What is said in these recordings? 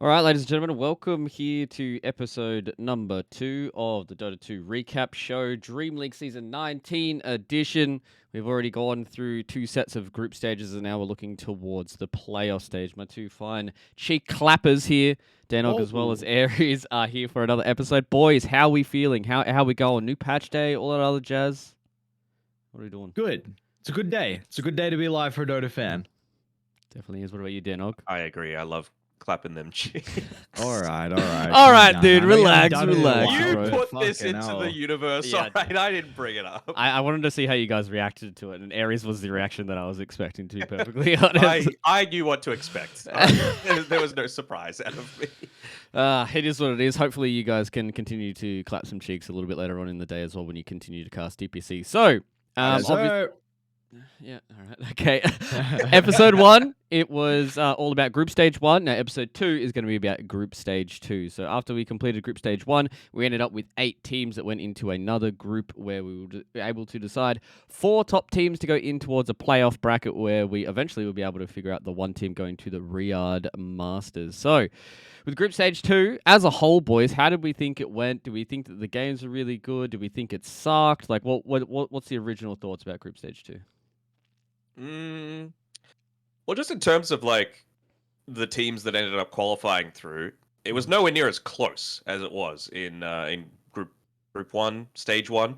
All right, ladies and gentlemen, welcome here to episode number 2 of the Dota 2 recap show, Dreamleague Season 19 edition. We've already gone through 2 sets of group stages, and now we're looking towards the playoff stage. My 2 fine cheek clappers here, Danog as well as Aries, are here for another episode. Boys, how we feeling? How we going? New patch day, all that other jazz? What are we doing? Good. It's a good day. It's a good day to be alive for a Dota fan. Definitely is. What about you, Danog? I agree. I love clapping them cheeks. All right, all right. All right, Calm dude, down. I know you relax, haven't done it in a relax, while, You bro. put but this fucking into hell. the universe, Yeah. alright? I didn't bring it up. I wanted to see how you guys reacted to it, and Aries was the reaction that I was expecting, to be perfectly honest. I knew what to expect. There was no surprise out of me. It is what it is. Hopefully, you guys can continue to clap some cheeks a little bit later on in the day as well when you continue to cast DPC. So, yeah, all right, okay. Episode 1, it was all about Group Stage 1. Now, Episode 2 is going to be about Group Stage 2. So, after we completed Group Stage 1, we ended up with 8 teams that went into another group where we were able to decide 4 top teams to go in towards a playoff bracket where we eventually will be able to figure out the one team going to the Riyadh Masters. So, with Group Stage 2, as a whole, boys, how did we think it went? Do we think that the games were really good? Do we think it sucked? Like, what's the original thoughts about Group Stage 2? Well, just in terms of like the teams that ended up qualifying through, it was nowhere near as close as it was in Group 1, Stage 1.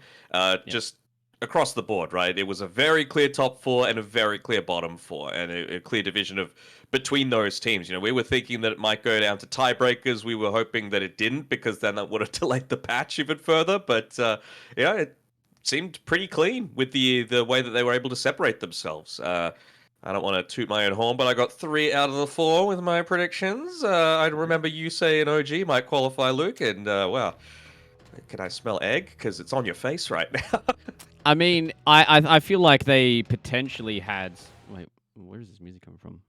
Just across the board, right? It was a very clear top 4 and a very clear bottom 4, and a clear division of between those teams. You know, we were thinking that it might go down to tiebreakers. We were hoping that it didn't, because then that would have delayed the patch even further. But yeah, it seemed pretty clean with the way that they were able to separate themselves. I don't want to toot my own horn, but I got 3 out of the 4 with my predictions. I remember you saying OG might qualify, Luke, and wow, can I smell egg? Because it's on your face right now. I mean, I feel like they potentially had. Wait, where is this music coming from?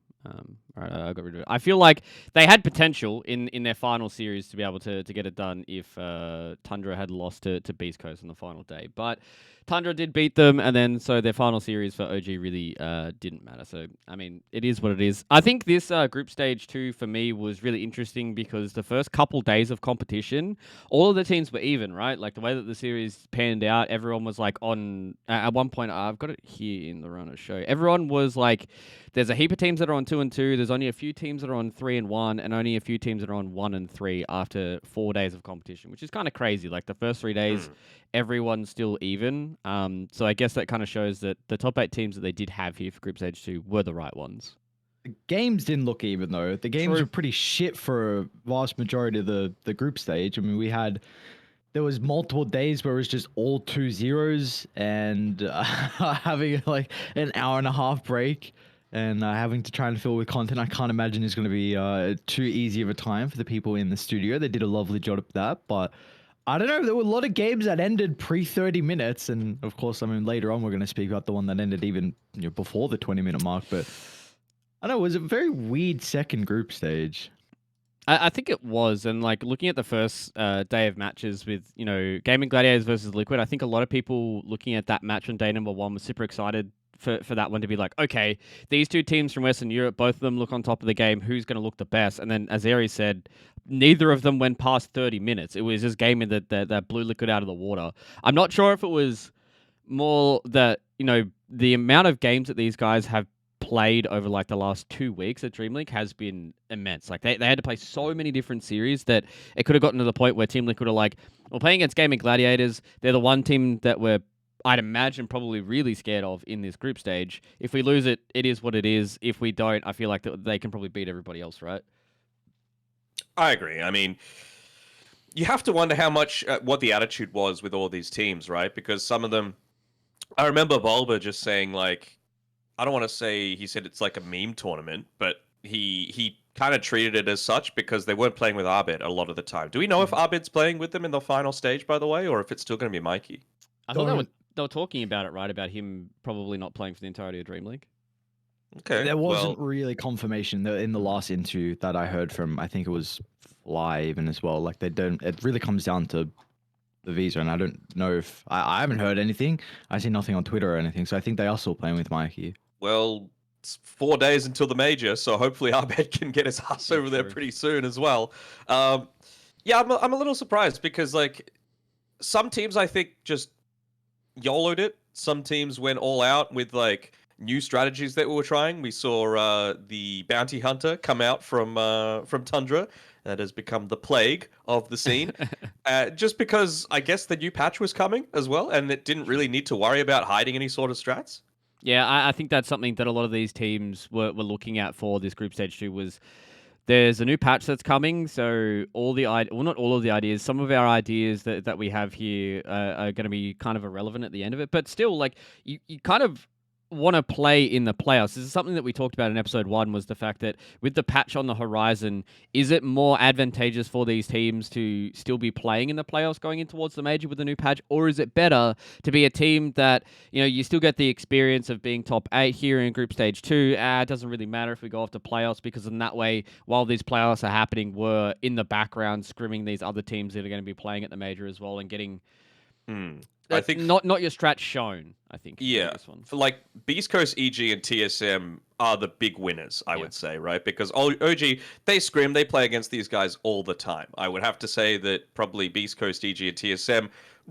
All right, I got rid of it. I feel like they had potential in their final series to be able to get it done if Tundra had lost to Beast Coast on the final day. But Tundra did beat them, and then so their final series for OG really didn't matter. So, I mean, it is what it is. I think this Group Stage 2 for me was really interesting because the first couple days of competition, all of the teams were even, right? Like the way that the series panned out, everyone was like on, at one point, I've got it here in the runner show, everyone was like, there's a heap of teams that are on 2 and 2. There's only a few teams that are on 3 and 1, and only a few teams that are on 1 and 3 after 4 days of competition, which is kind of crazy. Like the first 3 days, everyone's still even. So I guess that kind of shows that the top 8 teams that they did have here for Group Stage 2 were the right ones. The games didn't look even, though. The games were pretty shit for a vast majority of the group stage. I mean, there was multiple days where it was just all 2-0s and having like an hour and a half break and having to try and fill with content. I can't imagine it's going to be too easy of a time for the people in the studio. They did a lovely job of that, but I don't know. There were a lot of games that ended pre-30 minutes, and of course, I mean, later on we're going to speak about the one that ended even before the 20-minute mark. But I don't know, it was a very weird second group stage. I think it was, and like looking at the first day of matches with Gaming Gladiators versus Liquid, I think a lot of people looking at that match on day number 1 was super excited for that one to be like, okay, these 2 teams from Western Europe, both of them look on top of the game. Who's going to look the best? And then, as Aries said, neither of them went past 30 minutes. It was just gaming that blew Liquid out of the water. I'm not sure if it was more that the amount of games that these guys have played over like the last 2 weeks at Dreamleague has been immense. Like they had to play so many different series that it could have gotten to the point where Team Liquid are like, we're playing against Gaming Gladiators. They're the one team that we're, I'd imagine, probably really scared of in this group stage. If we lose it, it is what it is. If we don't, I feel like they can probably beat everybody else, right? I agree. I mean, you have to wonder how much what the attitude was with all these teams, right? Because some of them, I remember Bulba just saying like, I don't want to say he said it's like a meme tournament, but he kind of treated it as such because they weren't playing with Arbit a lot of the time. Do we know if Arbit's playing with them in the final stage, by the way, or if it's still going to be Mikey? I thought they were talking about it, right? About him probably not playing for the entirety of Dreamleague. Okay. There wasn't really confirmation in the last interview that I heard from, I think it was Fly even as well. Like it really comes down to the visa, and I don't know if I haven't heard anything. I see nothing on Twitter or anything, so I think they are still playing with Mikey. Well, it's 4 days until the major, so hopefully Abed can get his ass over there pretty soon as well. Yeah, I'm a little surprised because like some teams I think just YOLO'd it. Some teams went all out with like new strategies that we were trying. We saw the bounty hunter come out from Tundra. That has become the plague of the scene. Just because I guess the new patch was coming as well, and it didn't really need to worry about hiding any sort of strats. Yeah, I think that's something that a lot of these teams were looking at for this group stage 2 was there's a new patch that's coming, so all the well, not all of the ideas, some of our ideas that we have here are going to be kind of irrelevant at the end of it. But still, like you kind of want to play in the playoffs. This is something that we talked about in episode 1 was the fact that with the patch on the horizon, is it more advantageous for these teams to still be playing in the playoffs going in towards the major with the new patch, or is it better to be a team that, you know, you still get the experience of being top 8 here in group stage 2? It doesn't really matter if we go off to playoffs, because in that way, while these playoffs are happening, we're in the background scrimming these other teams that are going to be playing at the major as well and getting I think not your strat shown. I think this one. For like Beast Coast, EG, and TSM are the big winners, I would say, right? Because OG, they scrim, they play against these guys all the time. I would have to say that probably Beast Coast, EG, and TSM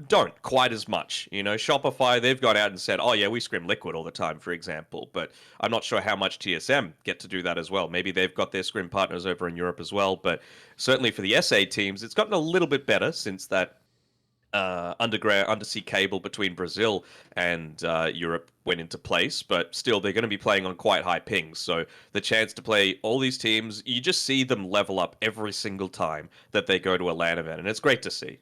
don't quite as much. You know, Shopify, they've gone out and said, oh yeah, we scrim Liquid all the time, for example. But I'm not sure how much TSM get to do that as well. Maybe they've got their scrim partners over in Europe as well. But certainly for the SA teams, it's gotten a little bit better since that undersea cable between Brazil and Europe went into place, but still they're going to be playing on quite high pings. So the chance to play all these teams, you just see them level up every single time that they go to a LAN event, and it's great to see.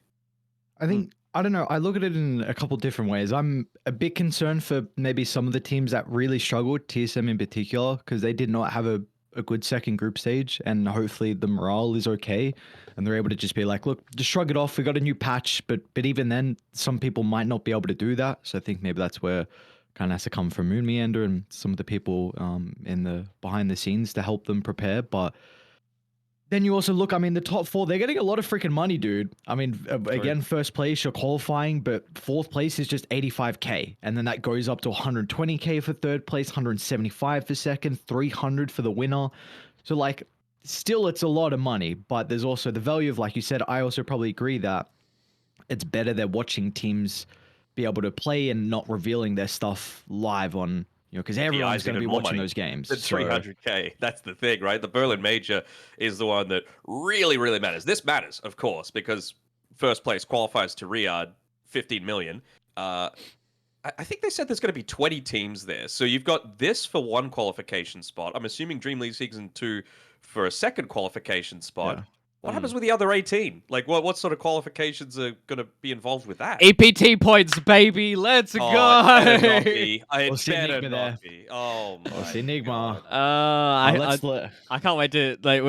I think, I don't know, I look at it in a couple different ways. I'm a bit concerned for maybe some of the teams that really struggled, TSM in particular, because they did not have a good second group stage, and hopefully the morale is okay and they're able to just be like, look, just shrug it off, we got a new patch. But even then, some people might not be able to do that. So I think maybe that's where kind of has to come from Moon Meander and some of the people in the behind the scenes to help them prepare. But then you also look, I mean, the top 4, they're getting a lot of freaking money, dude. I mean, again, first place, you're qualifying, but fourth place is just 85K. And then that goes up to 120K for third place, 175 for second, 300 for the winner. So, like, still, it's a lot of money. But there's also the value of, like you said, I also probably agree that it's better they're watching teams be able to play and not revealing their stuff live on, you know, because everyone's going to be watching those games. It's 300K. That's the thing, right? The Berlin Major is the one that really, really matters. This matters, of course, because first place qualifies to Riyadh, 15 million. I think they said there's going to be 20 teams there. So you've got this for one qualification spot. I'm assuming Dreamleague Season 2 for a second qualification spot. Yeah. What happens with the other 18? Like, what sort of qualifications are going to be involved with that? EPT points, baby. Let's go. It better not be. It better not be. Oh, my see Enigma. I can't wait to, like,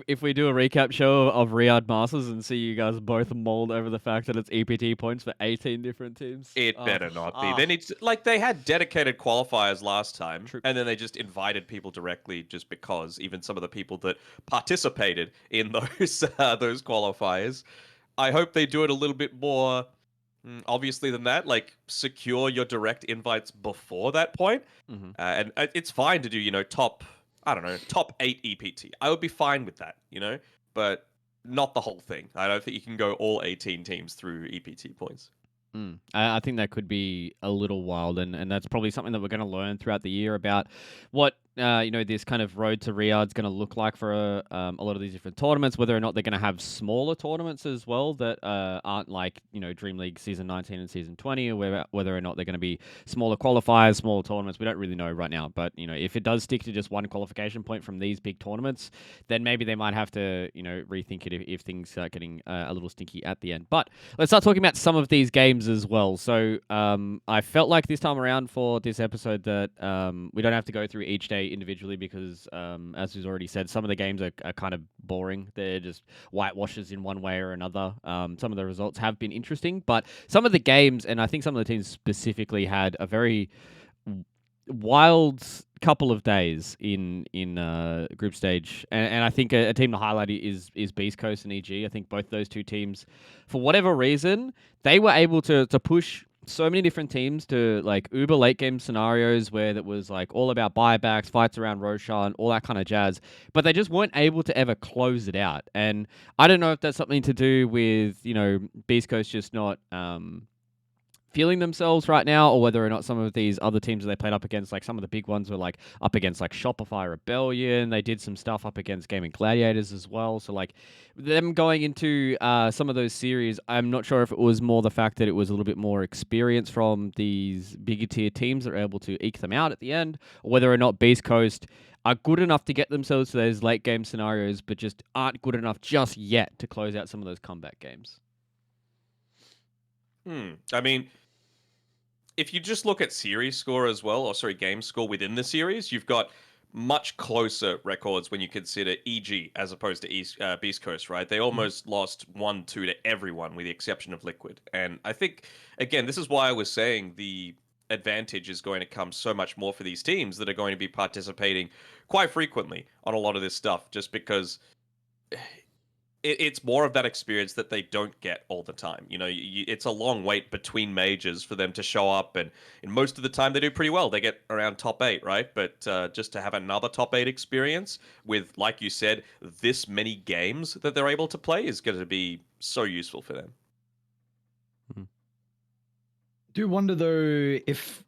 if we do a recap show of Riyadh Masters and see you guys both mold over the fact that it's EPT points for 18 different teams. It better not be. They need to, like, they had dedicated qualifiers last time, and then they just invited people directly just because, even some of the people that participated in those qualifiers. I hope they do it a little bit more obviously than that, like secure your direct invites before that point. And it's fine to do, top 8 EPT. I would be fine with that, but not the whole thing. I don't think you can go all 18 teams through EPT points. I think that could be a little wild, and that's probably something that we're going to learn throughout the year about what this kind of road to Riyadh is going to look like for a lot of these different tournaments, whether or not they're going to have smaller tournaments as well that aren't like, Dream League Season 19 and Season 20, or whether or not they're going to be smaller qualifiers, smaller tournaments. We don't really know right now, but, if it does stick to just one qualification point from these big tournaments, then maybe they might have to, rethink it if things start getting a little stinky at the end. But let's start talking about some of these games as well. So I felt like this time around for this episode that we don't have to go through each day individually because, as we've already said, some of the games are kind of boring. They're just whitewashes in one way or another. Some of the results have been interesting, but some of the games, and I think some of the teams specifically, had a very wild couple of days in group stage, and I think a team to highlight is Beast Coast and EG. I think both those two teams, for whatever reason, they were able to push so many different teams to like uber late game scenarios where that was like all about buybacks, fights around Roshan, all that kind of jazz, but they just weren't able to ever close it out. And I don't know if that's something to do with, Beast Coast just not feeling themselves right now, or whether or not some of these other teams that they played up against, like some of the big ones were like up against like Shopify Rebellion. They did some stuff up against Gaming Gladiators as well. So like them going into some of those series, I'm not sure if it was more the fact that it was a little bit more experience from these bigger tier teams that are able to eke them out at the end, or whether or not Beast Coast are good enough to get themselves to those late game scenarios, but just aren't good enough just yet to close out some of those comeback games. I mean, if you just look at series score as well, or sorry, game score within the series, you've got much closer records when you consider EG as opposed to Beast Coast, right? They almost lost 1-2 to everyone with the exception of Liquid. And I think, again, this is why I was saying the advantage is going to come so much more for these teams that are going to be participating quite frequently on a lot of this stuff, just because it's more of that experience that they don't get all the time. It's a long wait between majors for them to show up, and most of the time they do pretty well. They get around top 8, right? But just to have another top 8 experience with, like you said, this many games that they're able to play is going to be so useful for them. Do wonder though if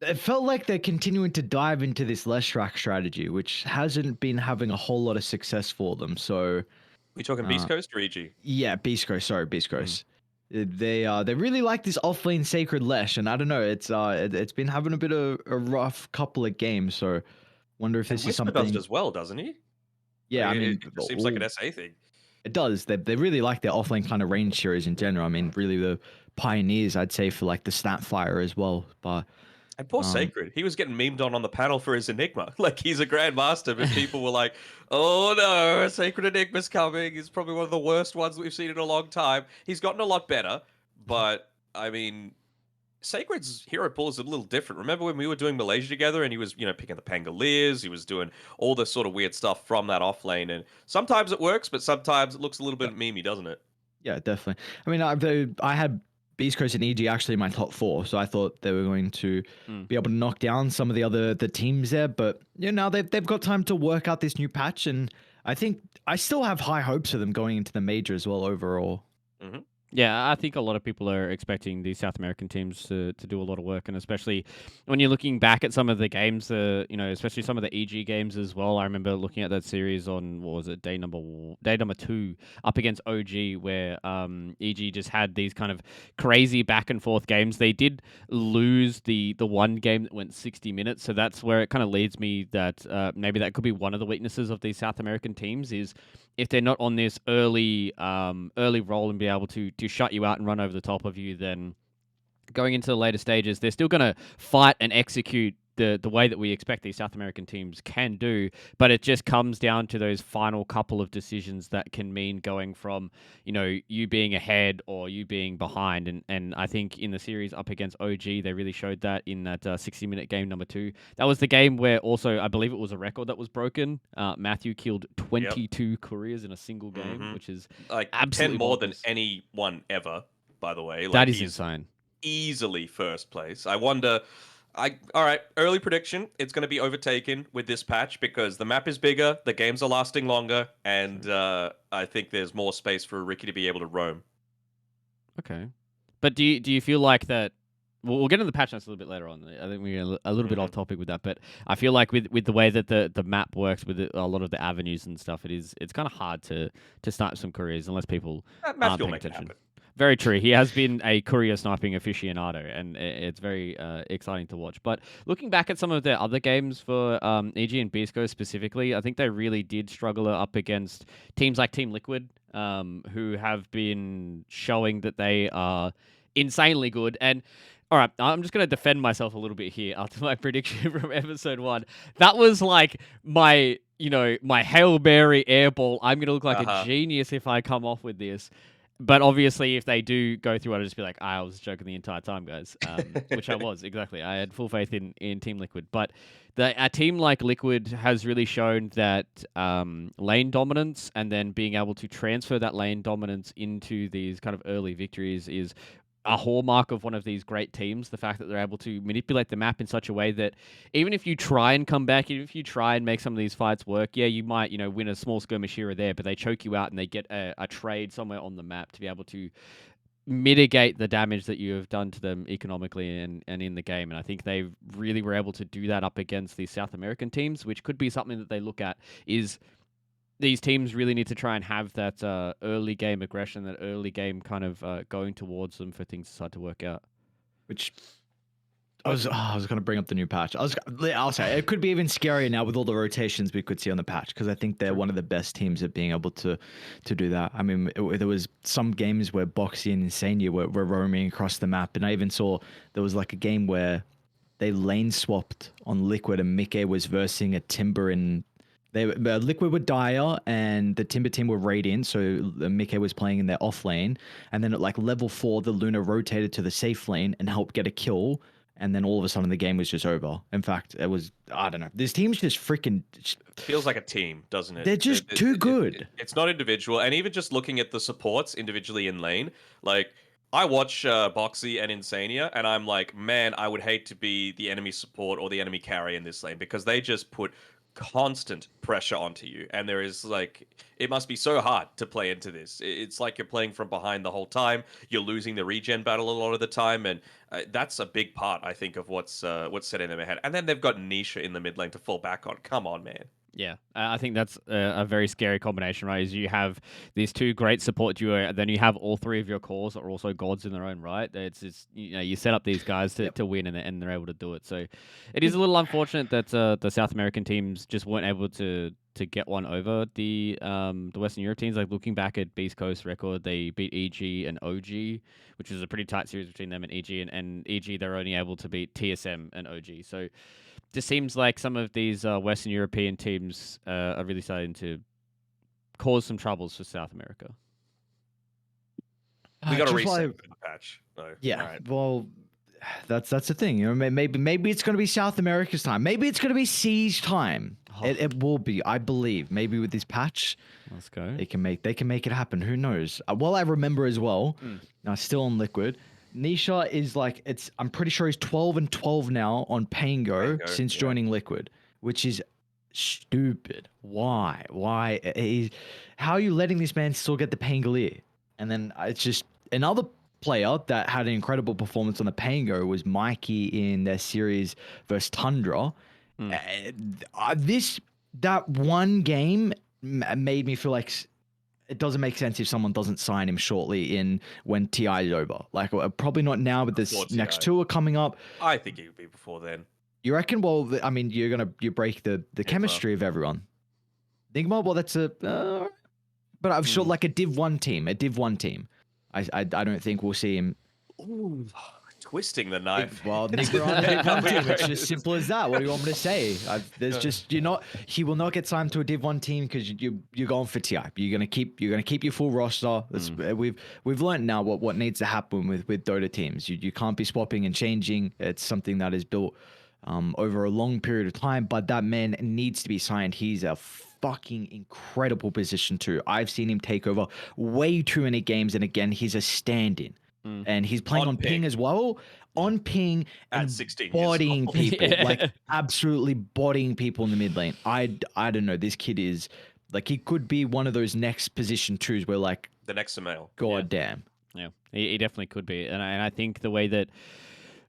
it felt like they're continuing to dive into this Leshrac strategy, which hasn't been having a whole lot of success for them. So we talking Beast Coast or EG? Yeah, Beast Coast. Sorry, Beast Coast. They really like this offlane Sacred Lesh, and I don't know, it's been having a bit of a rough couple of games. So wonder if this is Whisper does something. it as well, doesn't he? Yeah, Like, I mean, it seems like an SA thing. It does. They really like their offlane kind of range series in general. I mean, really the pioneers, I'd say, for like the Snapfire as well. But and poor Sacred, he was getting memed on the panel for his Enigma. Like, he's a Grandmaster, but people were like, oh no, Sacred Enigma's coming. He's probably one of the worst ones we've seen in a long time. He's gotten a lot better, but, I mean, Sacred's hero pool is a little different. Remember when we were doing Malaysia together and he was, picking the Pangoliers, he was doing all this sort of weird stuff from that offlane, and sometimes it works, but sometimes it looks a little bit memey, doesn't it? Yeah, definitely. I mean, I had Beast Coast and EG actually in my top 4, so I thought they were going to be able to knock down some of the teams there. But now they've got time to work out this new patch, and I think I still have high hopes for them going into the major as well overall. Mm-hmm. Yeah, I think a lot of people are expecting these South American teams to do a lot of work, and especially when you're looking back at some of the games, especially some of the EG games as well. I remember looking at that series on, what was it, day number 2 up against OG, where EG just had these kind of crazy back and forth games. They did lose the one game that went 60 minutes, so that's where it kind of leads me that maybe that could be one of the weaknesses of these South American teams is if they're not on this early roll and be able to shut you out and run over the top of you, then going into the later stages, they're still going to fight and execute the way that we expect these South American teams can do, but it just comes down to those final couple of decisions that can mean going from, you being ahead or you being behind. And I think in the series up against OG, they really showed that in that 60-minute game number 2. That was the game where also, I believe it was a record that was broken. Matthew killed 22 couriers in a single game, which is like absolutely 10 more bonkers. than anyone ever, by the way. Like, that is insane. Easily first place. I wonder... all right, early prediction. It's going to be overtaken with this patch because the map is bigger, the games are lasting longer, and I think there's more space for Ricky to be able to roam. Okay. But do you feel like that... We'll get into the patch notes a little bit later on. I think we're a little bit off topic with that, but I feel like with the way that the map works with a lot of the avenues and stuff, it's kind of hard to snipe some careers unless people aren't paying attention. Very true. He has been a courier sniping aficionado, and it's very exciting to watch. But looking back at some of their other games for EG and Beast Coast specifically, I think they really did struggle up against teams like Team Liquid, who have been showing that they are insanely good. And all right, I'm just going to defend myself a little bit here after my prediction from episode 1. That was like my Hail Mary airball. I'm going to look like a genius if I come off with this. But obviously, if they do go through it, I'll just be like, I was joking the entire time, guys. Which I was, exactly. I had full faith in Team Liquid. But a team like Liquid has really shown that lane dominance and then being able to transfer that lane dominance into these kind of early victories is a hallmark of one of these great teams, the fact that they're able to manipulate the map in such a way that even if you try and come back, even if you try and make some of these fights work, yeah, you might, win a small skirmish here or there, but they choke you out and they get a trade somewhere on the map to be able to mitigate the damage that you have done to them economically and in the game. And I think they really were able to do that up against these South American teams, which could be something that they look at is these teams really need to try and have that early game aggression, that early game kind of going towards them for things to start to work out. Which I was going to bring up the new patch. I'll say it could be even scarier now with all the rotations we could see on the patch, because I think they're one of the best teams at being able to do that. I mean, there was some games where Boxy and Insania were roaming across the map, and I even saw there was like a game where they lane swapped on Liquid, and Mickey was versing a Timber in. Liquid were Dire and the Timber team were Radiant, so Mickey was playing in their off lane, and then at like level 4, the Luna rotated to the safe lane and helped get a kill. And then all of a sudden the game was just over. In fact, it was, I don't know. This team's just freaking... Feels like a team, doesn't it? They're just too good. It's not individual. And even just looking at the supports individually in lane, like, I watch Boxy and Insania, and I'm like, man, I would hate to be the enemy support or the enemy carry in this lane, because they just put constant pressure onto you, and there is like, it must be so hard to play into this. It's like you're playing from behind the whole time. You're losing the regen battle a lot of the time, and that's a big part, I think, of what's set in their head. And then they've got Nisha in the mid lane to fall back on. Come on, man. Yeah, I think that's a very scary combination, right? Is you have these two great support duo, and then you have all three of your cores are also gods in their own right. It's just, you set up these guys to win, and they're able to do it. So it is a little unfortunate that the South American teams just weren't able to get one over the Western Europe teams. Like, looking back at Beast Coast record, they beat EG and OG, which was a pretty tight series between them and EG, and EG they're only able to beat TSM and OG. So just seems like some of these Western European teams are really starting to cause some troubles for South America. We got to reset the patch. Though. Yeah, right. Well, that's the thing. Maybe it's going to be South America's time. Maybe it's going to be Siege time. Oh. It will be, I believe. Maybe with this patch, let's go. They can make it happen. Who knows? Well, I remember as well. Now, still on Liquid. Nisha is like, I'm pretty sure he's 12-12 now on Pango since joining Liquid, which is stupid. Why? How are you letting this man still get the Pangolier? And then it's just another player that had an incredible performance on the Pango was Mikey in their series versus Tundra. That one game made me feel like it doesn't make sense if someone doesn't sign him shortly when TI is over. Like, probably not now, but this next two are coming up. I think it would be before then. You reckon? Well, I mean, you break the chemistry of everyone. Nigma, well, that's but I'm sure like a Div 1 team. I don't think we'll see him. Ooh, twisting the knife. Well, Nigma on a Div 1 team. It's just simple as that. What do you want me to say? He will not get signed to a Div 1 team because you're going for TI. You're gonna keep your full roster. We've learned now what needs to happen with Dota teams. You can't be swapping and changing. It's something that is built over a long period of time. But that man needs to be signed. He's a fucking incredible position too. I've seen him take over way too many games, and again, he's a stand-in. And he's playing on ping as well. On ping and 16 bodying people, like absolutely bodying people in the mid lane. I don't know. This kid is like, he could be one of those next position twos where like the next Samael. God damn. Yeah, he definitely could be. And I think the way that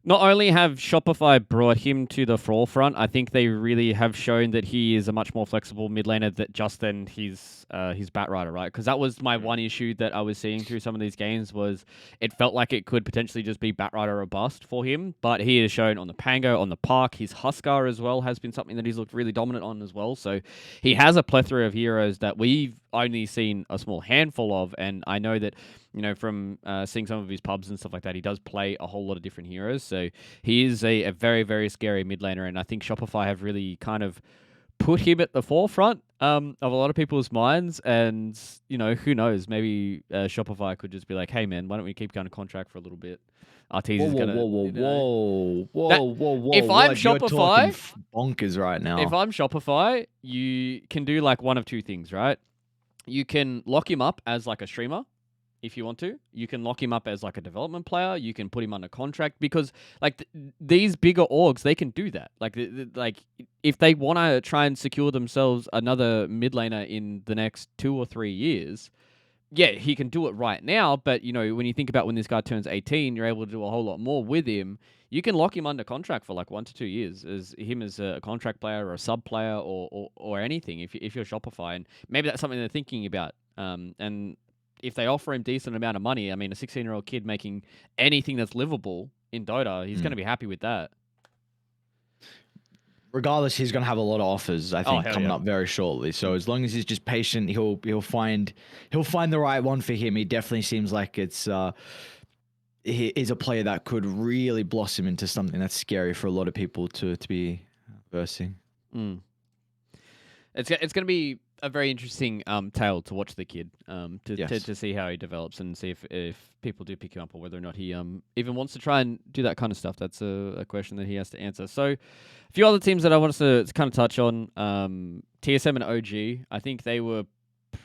not only have Shopify brought him to the forefront, I think they really have shown that he is a much more flexible mid laner than his Batrider, right? Because that was my one issue that I was seeing through some of these games was it felt like it could potentially just be Batrider or bust for him, but he has shown on the Pango, on the Park, his Huskar as well has been something that he's looked really dominant on as well. So he has a plethora of heroes that we've only seen a small handful of, and I know that from seeing some of his pubs and stuff like that, he does play a whole lot of different heroes. So he is a very, very scary mid laner. And I think Shopify have really kind of put him at the forefront of a lot of people's minds. And, who knows? Maybe Shopify could just be like, hey, man, why don't we keep going to contract for a little bit? Arteez is going to... Whoa. If I'm Shopify... bonkers right now. If I'm Shopify, you can do like one of two things, right? You can lock him up as like a streamer. if you want to. You can lock him up as like a development player. You can put him under contract because like these bigger orgs, they can do that. Like like if they want to try and secure themselves another mid laner in the next 2 or 3 years, yeah, he can do it right now. But when you think about when this guy turns 18, you're able to do a whole lot more with him. You can lock him under contract for like 1 to 2 years as a contract player or a sub player or anything if you're Shopify, and maybe that's something they're thinking about. And if they offer him decent amount of money, I mean, a 16-year-old kid making anything that's livable in Dota, he's going to be happy with that. Regardless, he's going to have a lot of offers, I think, coming up very shortly. So as long as he's just patient, he'll find the right one for him. He definitely seems like he is a player that could really blossom into something that's scary for a lot of people to be versing. It's going to be a very interesting tale to watch the kid, to see how he develops and see if people do pick him up or whether or not he even wants to try and do that kind of stuff. That's a question that he has to answer. So a few other teams that I want us to kind of touch on, TSM and OG. I think they were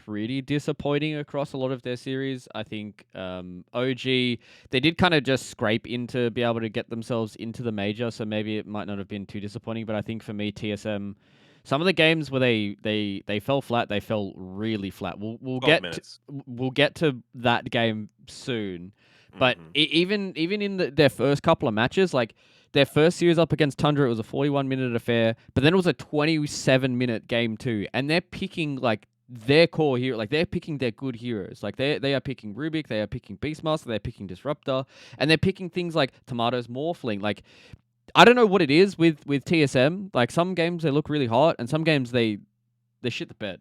pretty disappointing across a lot of their series. I think OG, they did kind of just scrape into be able to get themselves into the major, so maybe it might not have been too disappointing. But I think for me, TSM, some of the games where they fell flat, they fell really flat. We'll get to that game soon. But even in their first couple of matches, like their first series up against Tundra, it was a 41-minute affair, but then it was a 27-minute game too, and they're picking like their core hero, like they're picking their good heroes. Like they are picking Rubik, they are picking Beastmaster, they're picking Disruptor, and they're picking things like Tomatoes Morphling. Like I don't know what it is with TSM. Like some games they look really hot, and some games they shit the bed.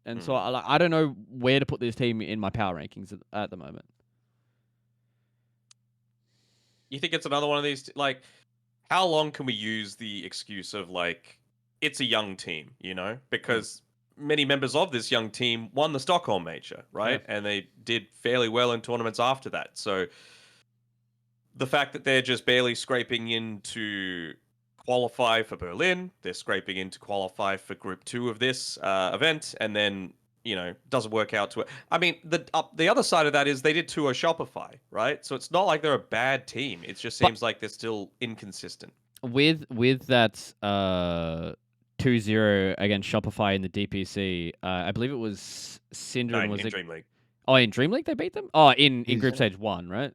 And so I don't know where to put this team in my power rankings at the moment. You think it's another one of these? Like, how long can we use the excuse of like it's a young team? Because many members of this young team won the Stockholm Major, right? Yeah. And they did fairly well in tournaments after that. So the fact that they're just barely scraping in to qualify for Berlin, they're scraping in to qualify for Group 2 of this event, and then, doesn't work out to it. I mean, the other side of that is they did 2-0 Shopify, right? So it's not like they're a bad team. It just seems like they're still inconsistent. With that 2-0 against Shopify in the DPC, I believe it was Syndrome. In Dreamleague. Oh, in Dreamleague they beat them? Oh, in Group Stage 1, right?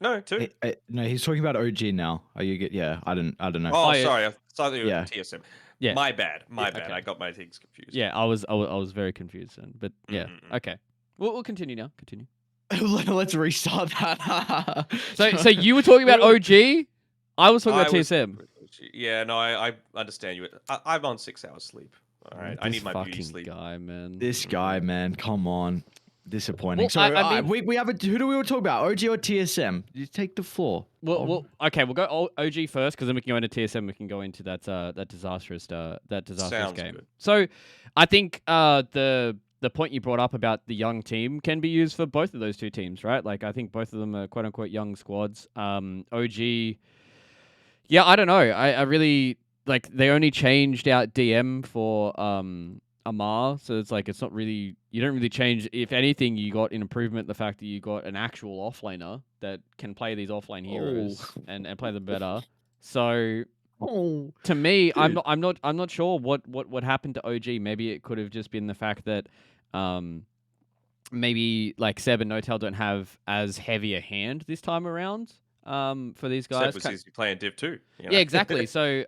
No, 2. No, he's talking about OG now. Yeah, I don't know. Oh, sorry. I thought it was TSM. Yeah. My bad. Okay. I got my things confused. Yeah, I was very confused then. But yeah, okay. We'll continue now. Continue. Let's restart that. So you were talking about OG? I was talking about TSM. Yeah, no, I understand you. I'm on 6 hours sleep. All right, I need my beauty sleep. This guy, man, come on. Disappointing. Well, so I mean, we have who do we want to talk about? OG or TSM? You take the floor. Okay, we'll go OG first because then we can go into TSM. We can go into that disastrous Sounds game. Good. So I think the point you brought up about the young team can be used for both of those two teams, right? Like I think both of them are quote unquote young squads. OG, yeah, I don't know. I really like they only changed out DM for Amar, so it's like it's not really, you don't really change. If anything, you got an improvement, the fact that you got an actual offlaner that can play these offlane heroes and play them better. So to me, dude. I'm not sure what happened to OG. Maybe it could have just been the fact that maybe like Seb and Notel don't have as heavy a hand this time around. For these guys, Seb was playing Div 2. Yeah, exactly. So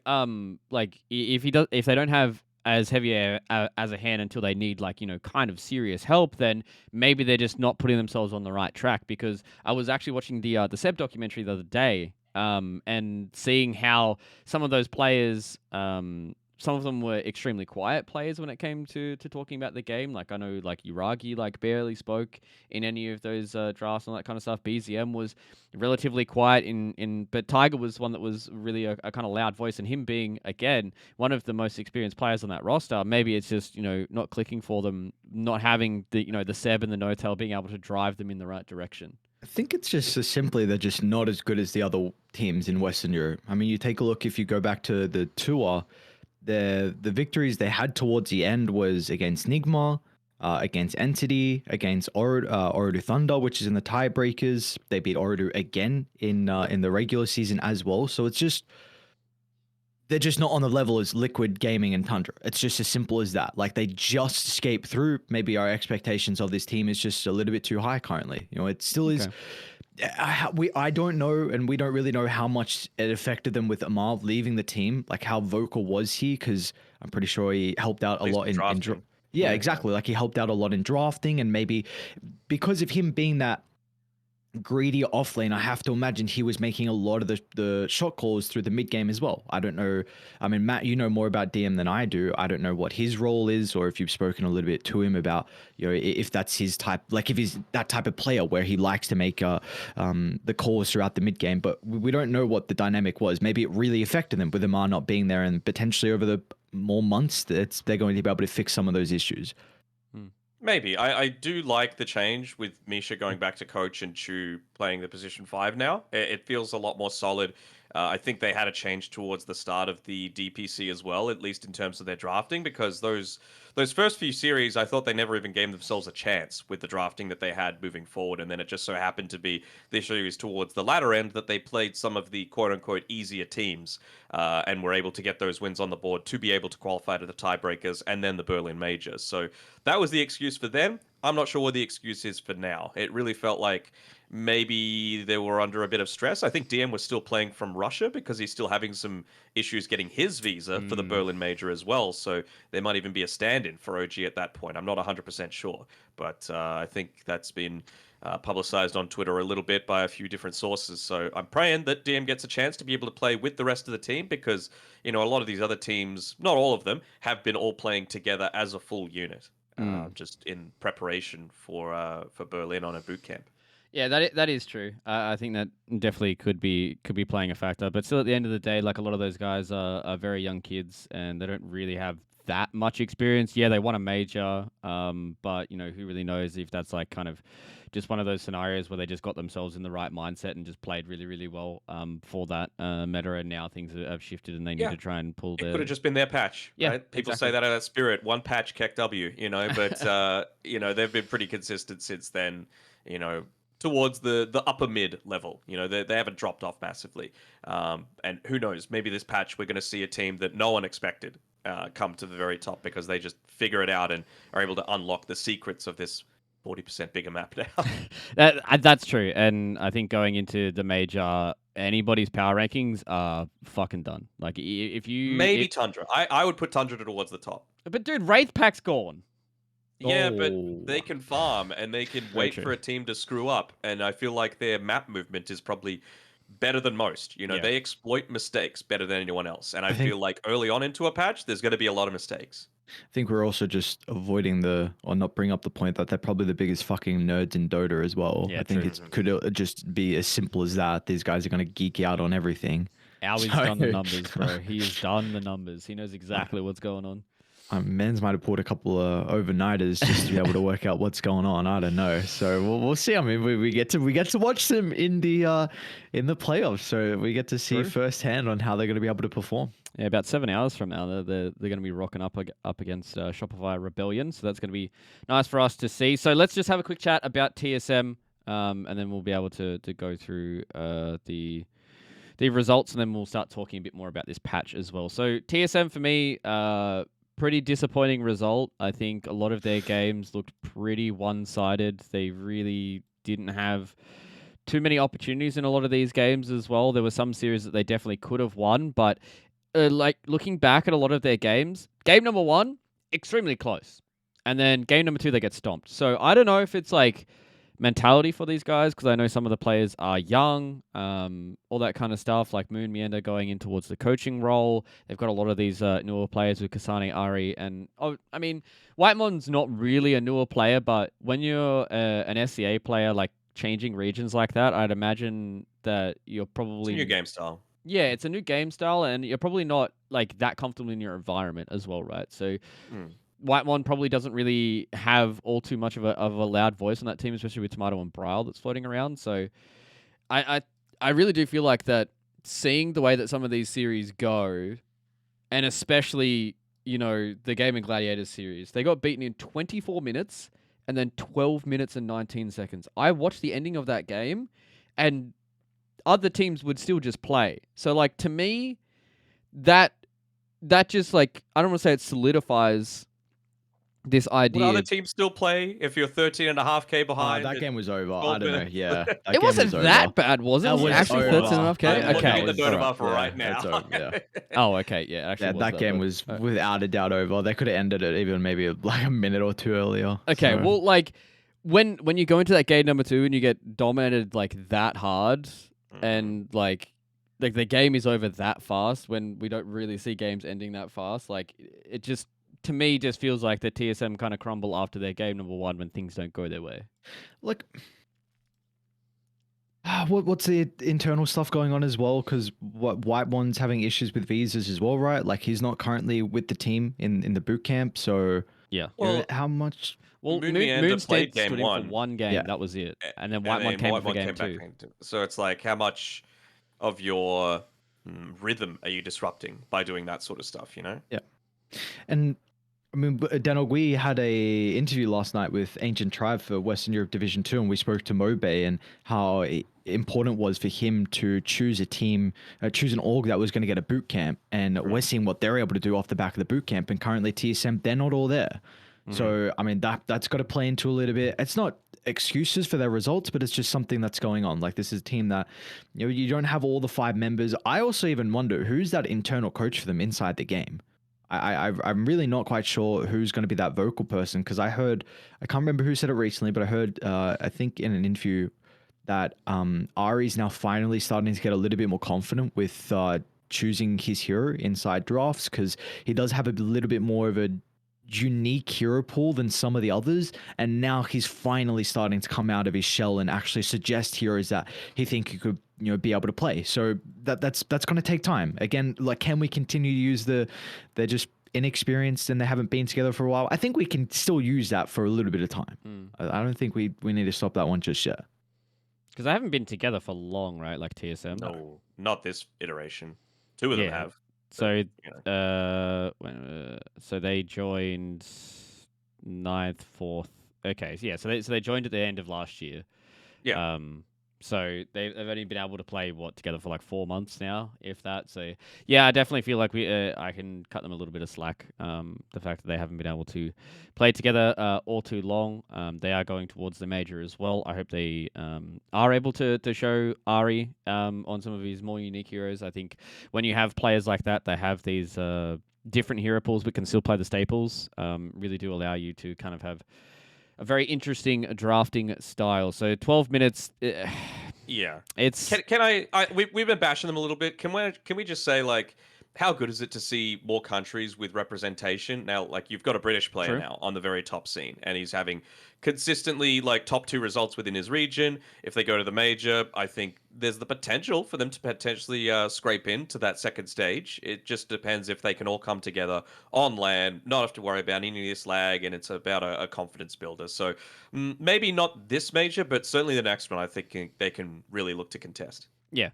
like if they don't have as heavy as a hand until they need kind of serious help, then maybe they're just not putting themselves on the right track. Because I was actually watching the Seb documentary the other day, and seeing how some of those players, some of them were extremely quiet players when it came to talking about the game. Like I know Uragi barely spoke in any of those drafts and all that kind of stuff. BZM was relatively quiet but Tiger was one that was really a kind of loud voice, and him being again one of the most experienced players on that roster, maybe it's just not clicking for them, not having the Seb and the Notel being able to drive them in the right direction. I think it's just so simply they're just not as good as the other teams in Western Europe. I mean, you take a look, if you go back to the tour, the victories they had towards the end was against Nigma, against Entity, against Orodu Thunder, which is in the tiebreakers. They beat Orodu again in the regular season as well. So it's just they're just not on the level as Liquid Gaming and Tundra. It's just as simple as that. Like they just escaped through. Maybe our expectations of this team is just a little bit too high currently. You know, it still is. I don't know, and we don't really know how much it affected them with Amar leaving the team. Like how vocal was he? Because I'm pretty sure he helped out a lot in drafting. yeah, exactly. Like he helped out a lot in drafting, and maybe because of him being that greedy off lane, I have to imagine he was making a lot of the shot calls through the mid game as well. I don't know. I mean, Matt, you know more about DM than I do. I don't know what his role is, or if you've spoken a little bit to him about, you know, if that's his type, like if he's that type of player where he likes to make the calls throughout the mid game. But we don't know what the dynamic was. Maybe it really affected them with Amar not being there, and potentially over the more months, they're going to be able to fix some of those issues. Maybe. I do like the change with Misha going back to coach and Chu playing the position 5 now. It feels a lot more solid. I think they had a change towards the start of the DPC as well, at least in terms of their drafting, because those first few series, I thought they never even gave themselves a chance with the drafting that they had moving forward. And then it just so happened to be this series towards the latter end that they played some of the quote-unquote easier teams and were able to get those wins on the board to be able to qualify to the tiebreakers and then the Berlin Majors. So that was the excuse for them. I'm not sure what the excuse is for now. It really felt like maybe they were under a bit of stress. I think DM was still playing from Russia because he's still having some issues getting his visa for the Berlin Major as well. So there might even be a stand-in for OG at that point. I'm not 100% sure, but I think that's been publicized on Twitter a little bit by a few different sources. So I'm praying that DM gets a chance to be able to play with the rest of the team because, you know, a lot of these other teams, not all of them, have been all playing together as a full unit, just in preparation for Berlin on a boot camp. Yeah, that is true. I think that definitely could be playing a factor. But still, at the end of the day, like a lot of those guys are very young kids, and they don't really have that much experience. Yeah, they won a major, but you know, who really knows if that's like kind of just one of those scenarios where they just got themselves in the right mindset and just played really, really well for that meta, and now things have shifted and they need to try and pull It could have just been their patch, Yeah, right? People exactly. say that out of spirit. One patch, Keck W, you know, but you know, they've been pretty consistent since then, you know, towards the upper mid level. You know, they haven't dropped off massively. And who knows, maybe this patch we're going to see a team that no one expected come to the very top because they just figure it out and are able to unlock the secrets of this 40% bigger map now. That's true, and I think going into the major, anybody's power rankings are fucking done. Like if you Maybe Tundra. I would put Tundra towards the top. but dude, Wraith Pack's gone. Yeah, but Oh. they can farm and they can wait true. for a team to screw up. And I feel like their map movement is probably better than most. You know, Yeah. they exploit mistakes better than anyone else. And I think- feel like early on into a patch, there's going to be a lot of mistakes. I think we're also just avoiding or not bring up the point that they're probably the biggest fucking nerds in Dota as well. Yeah, I think true. it could just be as simple as that. These guys are going to geek out on everything. Owie's done the numbers, bro. He has done the numbers. He knows exactly what's going on. Men's might have pulled a couple of overnighters just to be able to work out what's going on. I don't know. So we'll see. I mean, we get to watch them in the playoffs, so we get to see firsthand on how they're going to be able to perform. Yeah, about 7 hours from now, they're going to be rocking up against Shopify Rebellion. So that's going to be nice for us to see. So let's just have a quick chat about TSM, and then we'll be able to go through the results, and then we'll start talking a bit more about this patch as well. So TSM for me, pretty disappointing result. I think a lot of their games looked pretty one-sided. They really didn't have too many opportunities in a lot of these games as well. There were some series that they definitely could have won, but like looking back at a lot of their games, game number 1, extremely close. And then game number 2, they get stomped. So I don't know if it's like mentality for these guys, because I know some of the players are young, all that kind of stuff, like Moon Meander going in towards the coaching role. They've got a lot of these newer players with Kasane, Ari, and I mean, Whitemon's not really a newer player, but when you're an SCA player, like changing regions like that, I'd imagine that you're probably... It's a new game style. Yeah, it's a new game style, and you're probably not like that comfortable in your environment as well, right? So... Whitemon probably doesn't really have all too much of a loud voice on that team, especially with Tomato and Brile that's floating around. So I really do feel like that seeing the way that some of these series go, and especially the Gaming Gladiators series. They got beaten in 24 minutes and then 12 minutes and 19 seconds. I watched the ending of that game, and other teams would still just play. So, like, to me, that just, like, I don't want to say it solidifies this idea. Would other teams still play if you're 13.5K behind? That game was over. I 12 don't know. minutes? Yeah, that It game wasn't was that over. bad, was it? That Was it was actually over. 13.5K? I'm looking Okay. at the Dota buff Yeah, right now. it's over, yeah. Oh, okay. Yeah, actually. Yeah, was that game but- was without a doubt over. They could have ended it even maybe like a minute or two earlier. Okay, so- well, like, when you go into that game number 2 and you get dominated, like, that hard, and, like, the game is over that fast when we don't really see games ending that fast, like, it just, to me, just feels like the TSM kind of crumble after their game number 1 when things don't go their way. Like, what's the internal stuff going on as well? Because White One's having issues with visas as well, right? Like, he's not currently with the team in the boot camp, so Yeah. Well, how much? Well, Moon Meander Moonstead played game stood in for 1. one game, Yeah. that was it. And then and White One then came White for One game came back 2. into- So it's like, how much of your rhythm are you disrupting by doing that sort of stuff, you know? And I mean, Danog, we had a interview last night with Ancient Tribe for Western Europe Division 2, and we spoke to Mobe and how important it was for him to choose a team, choose an org that was going to get a boot camp. And we're seeing what they're able to do off the back of the boot camp. And currently TSM, they're not all there. So, I mean, that's got to play into a little bit. It's not excuses for their results, but it's just something that's going on. Like, this is a team that, you don't have all the 5 members. I also even wonder who's that internal coach for them inside the game. I'm really not quite sure who's going to be that vocal person, because I can't remember who said it recently, but I heard, I think in an interview that Ari's now finally starting to get a little bit more confident with choosing his hero inside drafts, because he does have a little bit more of a unique hero pool than some of the others, and now he's finally starting to come out of his shell and actually suggest heroes that he think he could be able to play. So that's going to take time. Again, like, can we continue to use they're just inexperienced and they haven't been together for a while? I think we can still use that for a little bit of time. I don't think we need to stop that one just yet. Because they haven't been together for long, right? Like TSM. No, not this iteration. 2 of them Yeah. have. So, You so they joined 9th, 4th. Okay, so yeah, so they joined at the end of last year. Yeah. So they've only been able to play together for like 4 months now, if that. So yeah, I definitely feel like I can cut them a little bit of slack. The fact that they haven't been able to play together all too long. They are going towards the major as well. I hope they are able to show Ari on some of his more unique heroes. I think when you have players like that, they have these different hero pools but can still play the staples. Really do allow you to kind of have a very interesting drafting style. So 12 minutes. Yeah. It's We've been bashing them a little bit. Can we just say, like, how good is it to see more countries with representation? Now, like, you've got a British player True. now on the very top scene, and he's having consistently, like, top 2 results within his region. If they go to the major, I think there's the potential for them to potentially scrape into that second stage. It just depends if they can all come together on LAN, not have to worry about any of this lag, and it's about a confidence builder. So maybe not this major, but certainly the next one, I think they can really look to contest. yeah.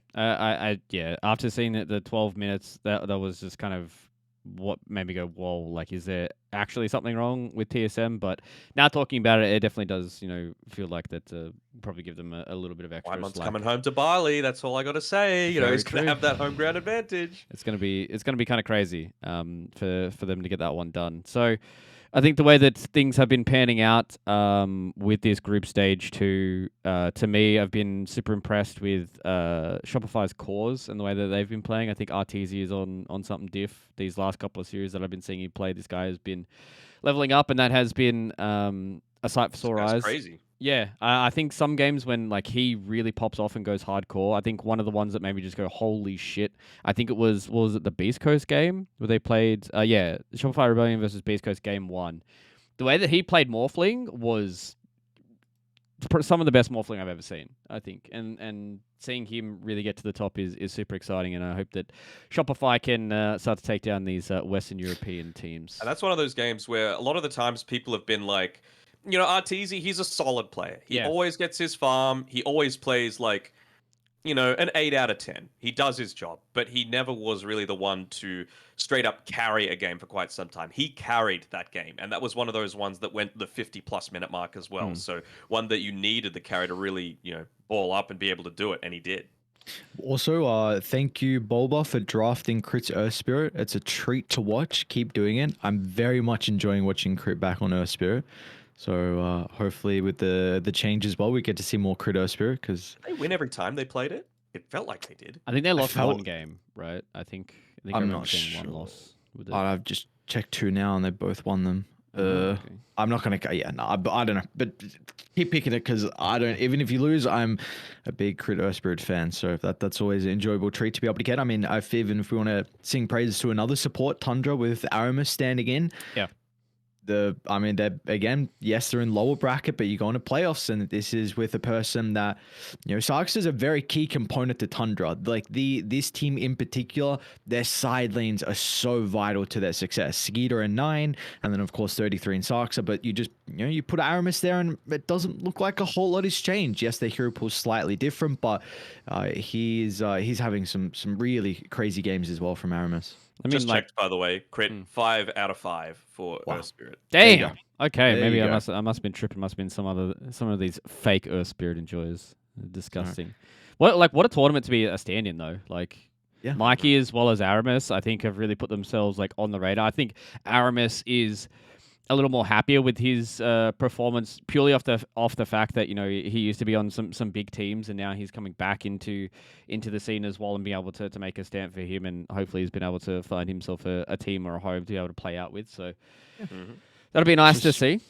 Yeah. After seeing the 12 minutes, that was just kind of what made me go, whoa, like, is there actually something wrong with TSM? But now talking about it, it definitely does, feel like that probably give them a little bit of extra Wyman's slack. coming home to Bali. That's all I got to say. Very He's going true. to have that home ground advantage. It's gonna be kind of crazy for them to get that one done. So I think the way that things have been panning out with this group stage 2, to me, I've been super impressed with Shopify's cores and the way that they've been playing. I think RTZ is on something diff. These last couple of series that I've been seeing him play, this guy has been leveling up, and that has been a sight for sore That's eyes. crazy. Yeah, I think some games when, like, he really pops off and goes hardcore. I think one of the ones that made me just go, holy shit. I think it was it the Beast Coast game where they played, Shopify Rebellion versus Beast Coast game 1. The way that he played Morphling was some of the best Morphling I've ever seen, I think. And seeing him really get to the top is super exciting, and I hope that Shopify can start to take down these Western European teams. And that's one of those games where a lot of the times people have been like, Arteezy, he's a solid player. He Yeah. always gets his farm. He always plays, like, an 8 out of 10. He does his job, but he never was really the one to straight up carry a game for quite some time. He carried that game, and that was one of those ones that went the 50-plus minute mark as well. So one that you needed the carry to really, ball up and be able to do it, and he did. Also, thank you, Bulba, for drafting Crit's Earth Spirit. It's a treat to watch. Keep doing it. I'm very much enjoying watching Crit back on Earth Spirit. So hopefully with the change as well, we get to see more Crit Earth Spirit because They win every time they played it. It felt like they did. I think they lost felt- one game, right? I think I I'm remember not seeing sure. one loss. With it. I've just checked 2 now and they both won them. Okay. I'm not gonna. Yeah, no, I don't know. But keep picking it because I don't. Even if you lose, I'm a big Crit Earth Spirit fan. So that's always an enjoyable treat to be able to get. I mean, even if we want to sing praises to another support, Tundra with Aramis standing in. Yeah. They're again, yes, they're in lower bracket, but you go into playoffs, and this is with a person that, Sarkis is a very key component to Tundra. Like this team in particular, their side lanes are so vital to their success. Skeeter and 9, and then of course 33 and Sarksa, but you just, you put Aramis there, and it doesn't look like a whole lot has changed. Yes, their hero pool's slightly different, but he's having some really crazy games as well from Aramis. Just checked, by the way. Crit 5 out of 5 for Earth Spirit. Damn. Okay, There maybe you I go. must have been tripping. Must have been some of these fake Earth Spirit enjoyers. Disgusting. What a tournament to be a stand-in though. Like Yeah. Mikey as well as Aramis, I think have really put themselves like on the radar. I think Aramis is a little more happier with his performance purely off the fact that he used to be on some big teams and now he's coming back into the scene as well and being able to make a stand for him, and hopefully he's been able to find himself a team or a home to be able to play out with. So that'll be nice to see.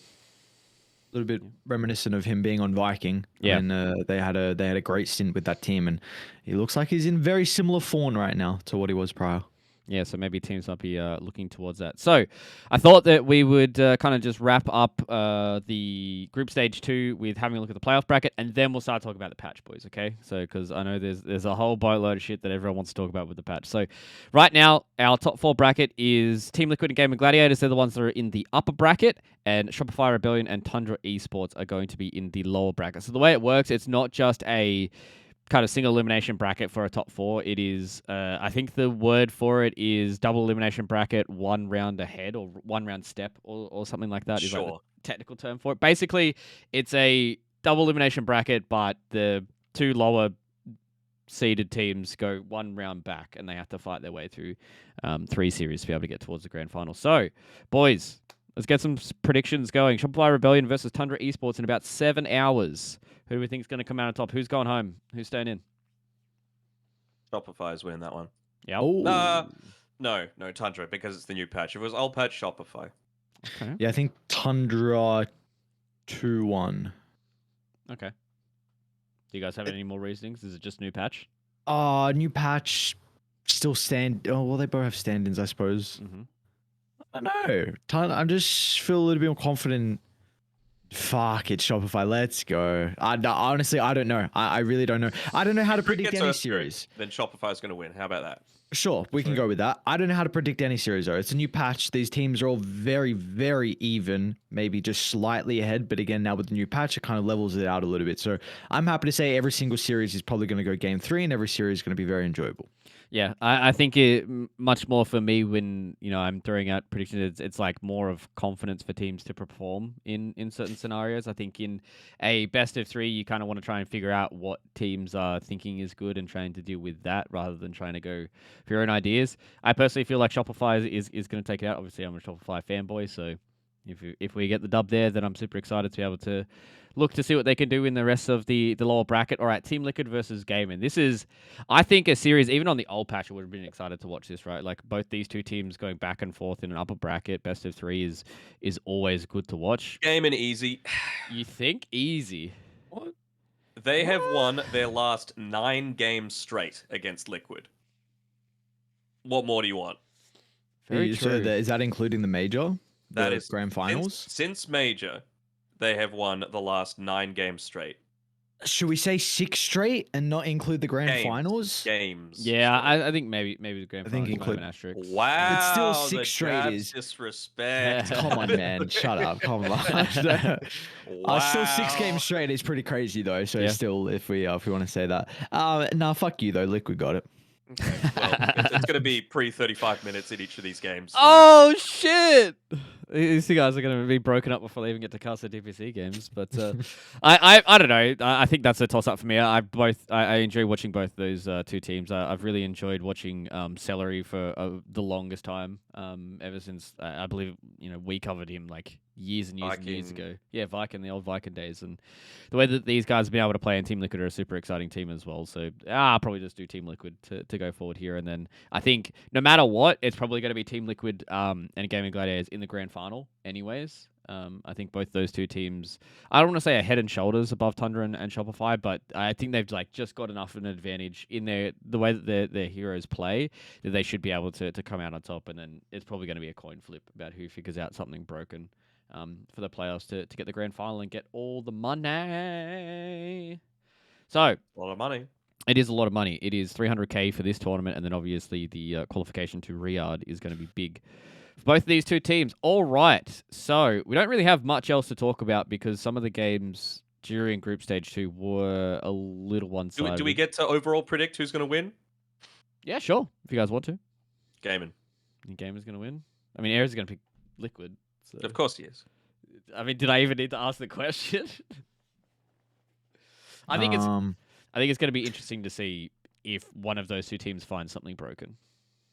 A little bit reminiscent of him being on Viking. Yeah. And they had a great stint with that team, and he looks like he's in very similar form right now to what he was prior. Yeah, so maybe teams might be looking towards that. So I thought that we would kind of just wrap up the group stage 2 with having a look at the playoff bracket, and then we'll start talking about the patch, boys, okay? So, because I know there's a whole boatload of shit that everyone wants to talk about with the patch. So right now, our top 4 bracket is Team Liquid and Game of Gladiators. They're the ones that are in the upper bracket, and Shopify Rebellion and Tundra Esports are going to be in the lower bracket. So the way it works, it's not just a kind of single elimination bracket for a top 4. It is, I think the word for it is double elimination bracket, 1 round ahead or 1 round step or something like that. Is like the technical term for it. Basically, it's a double elimination bracket, but the 2 lower seeded teams go 1 round back and they have to fight their way through 3 series to be able to get towards the grand final. So, boys, let's get some predictions going. Shopify Rebellion versus Tundra Esports in about 7 hours. Who do we think is going to come out on top? Who's going home? Who's staying in? Shopify's winning that one. Yeah. No, Tundra, because it's the new patch. If it was old patch, Shopify. Okay. Yeah, I think Tundra 2-1. Okay. Do you guys have any more reasonings? Is it just new patch? New patch, still stand. Oh, well, they both have stand-ins, I suppose. Mm-hmm. I don't know. I just feel a little bit more confident. Fuck it, Shopify. Let's go. Honestly, I don't know. I really don't know. I don't know how to predict any series. Then Shopify's going to win. How about that? Sure, we can go with that. I don't know how to predict any series, though. It's a new patch. These teams are all very, very even, maybe just slightly ahead. But again, now with the new patch, it kind of levels it out a little bit. So I'm happy to say every single series is probably going to go game 3, and every series is going to be very enjoyable. Yeah, I think much more for me when I'm throwing out predictions. It's like more of confidence for teams to perform in certain scenarios. I think in a best of 3, you kind of want to try and figure out what teams are thinking is good and trying to deal with that rather than trying to go for your own ideas. I personally feel like Shopify is going to take it out. Obviously, I'm a Shopify fanboy, so if we get the dub there, then I'm super excited to be able to look to see what they can do in the rest of the lower bracket. All right, Team Liquid versus Gaming. This is, I think, a series, even on the old patch, I would have been excited to watch this, right? Like, both these two teams going back and forth in an upper bracket, best of 3 is always good to watch. Game and easy. You think? Easy. What? They have won their last 9 games straight against Liquid. What more do you want? Very So true. is that including the major? That The is grand finals? Since Major, they have won the last 9 games straight. Should we say 6 straight and not include the grand finals? Games. Yeah, sorry. I think maybe the grand I think finals might have include- an asterisk. But still, Wow, the 6 straight jabs is. disrespect. Come on, man. Shut up. Come on. Still 6 Wow. games straight is pretty crazy though. So Yeah. still, if we want to say that, nah, fuck you though. Liquid got it. Okay, well, it's going to be pre 35 minutes in each of these games. Oh shit! These two guys are going to be broken up before they even get to cast their DPC games. But I don't know. I think that's a toss up for me. I enjoy watching both those two teams. I've really enjoyed watching Celery for the longest time. Ever since I believe we covered him like years and years and years ago. Yeah, Viking, the old Viking days, and the way that these guys have been able to play in Team Liquid are a super exciting team as well. So I'll probably just do Team Liquid to go forward here, and then I think no matter what, it's probably going to be Team Liquid and Gaming Gladiators in the grand final, anyways. I think both those two teams, I don't want to say are head and shoulders above Tundra and Shopify, but I think they've like just got enough of an advantage in the way that their heroes play that they should be able to come out on top, and then it's probably going to be a coin flip about who figures out something broken for the playoffs to get the grand final and get all the money. So A lot of money. it is a lot of money. It is 300k for this tournament, and then obviously the qualification to Riyadh is going to be big for both of these two teams. All right, so we don't really have much else to talk about because some of the games during Group Stage 2 were a little one-sided. Do we get to overall predict who's going to win? Yeah, sure. If you guys want to. Gaming. The Gamer's going to win. I mean, Air's going to pick Liquid. So. Of course he is. I mean, did I even need to ask the question? I think it's going to be interesting to see if one of those two teams finds something broken.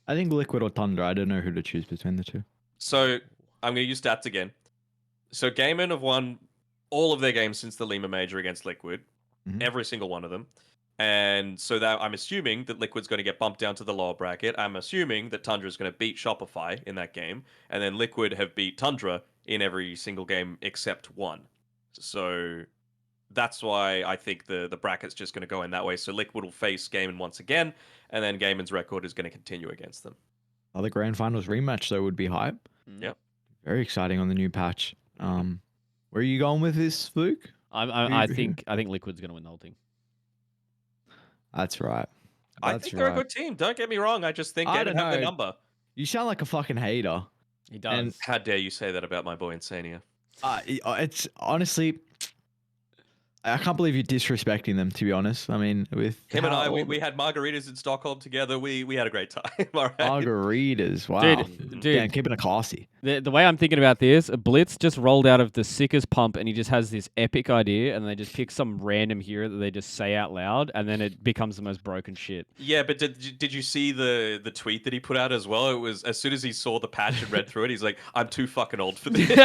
I think Liquid or Tundra. I don't know who to choose between the two. So I'm going to use stats again. So Gaiman have won all of their games since the Lima Major against Liquid, every single one of them. And so that I'm assuming that Liquid's going to get bumped down to the lower bracket. I'm assuming that Tundra is going to beat Shopify in that game, and then Liquid have beat Tundra in every single game except one. So that's why I think the bracket's just going to go in that way. So Liquid will face Gaiman once again, and then Gaiman's record is going to continue against them. The grand finals rematch though would be hype. Yep. Very exciting on the new patch. Where are you going with this, Luke? I think Liquid's going to win the whole thing. That's right. I think they're a good team. Don't get me wrong. I just think they don't have the number. You sound like a fucking hater. He does. And how dare you say that about my boy Insania? It's honestly, I can't believe you're disrespecting them, to be honest. I mean, with him and I, we had margaritas in Stockholm together. We had a great time. All right. Margaritas, wow. Dude. Damn, keeping it classy. The way I'm thinking about this, Blitz just rolled out of the sickest pump, and he just has this epic idea, and they just pick some random hero that they just say out loud, and then it becomes the most broken shit. Yeah, but did you see the tweet that he put out as well? It was as soon as he saw the patch and read through it, he's like, "I'm too fucking old for this."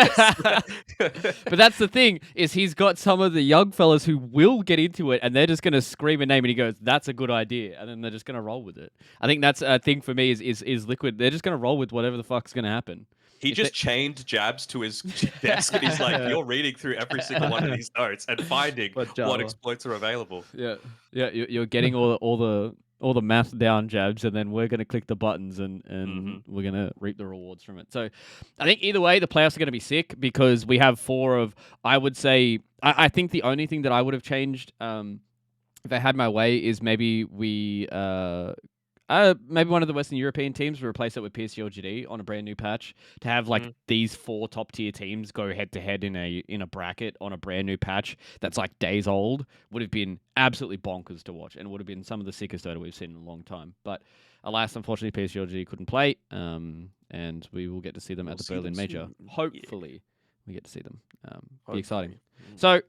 But that's the thing, is he's got some of the young fellas who will get into it, and they're just going to scream a name, and he goes, "That's a good idea," and then they're just going to roll with it. I think that's a thing for me is Liquid. They're just going to roll with whatever the fuck's going to happen. He just chained jabs to his desk, and he's like, "You're reading through every single one of these notes and finding what exploits are available." Yeah, you're getting all the math down, Jabs, and then we're gonna click the buttons and we're gonna reap the rewards from it. So, I think either way, the playoffs are gonna be sick because we have four of. I would say I think the only thing that I would have changed, if I had my way, is maybe maybe one of the Western European teams will replace it with PSG or GD on a brand new patch to have like these four top tier teams go head to head in a bracket on a brand new patch that's like days old would have been absolutely bonkers to watch and would have been some of the sickest Dota we've seen in a long time. But alas, unfortunately, PSG or GD couldn't play, and we will get to see them at the Berlin Major. Hopefully, we get to see them. Be exciting. So.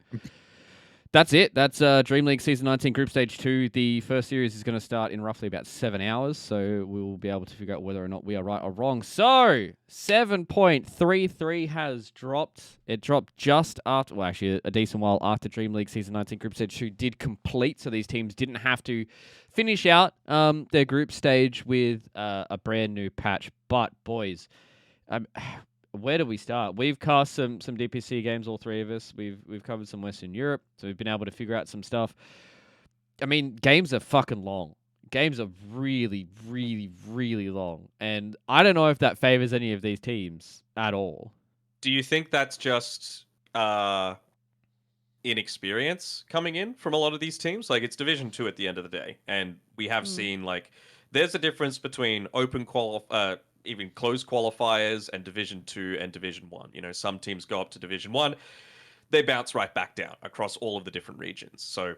That's it. That's Dreamleague Season 19 Group Stage 2. The first series is going to start in roughly about 7 hours, so we'll be able to figure out whether or not we are right or wrong. So, 7.33 has dropped. It dropped just after, well, actually, a decent while after Dreamleague Season 19 Group Stage 2 did complete, so these teams didn't have to finish out their group stage with a brand new patch. But, boys, where do we start? We've cast some DPC games, all three of us. We've covered some Western Europe, so we've been able to figure out some stuff. I mean, games are fucking long. Games are really, really, really long. And I don't know if that favors any of these teams at all. Do you think that's just inexperience coming in from a lot of these teams. Like it's Division 2 at the end of the day, and we have seen like there's a difference between even closed qualifiers and Division 2 and Division 1. You know, some teams go up to Division 1, they bounce right back down across all of the different regions. So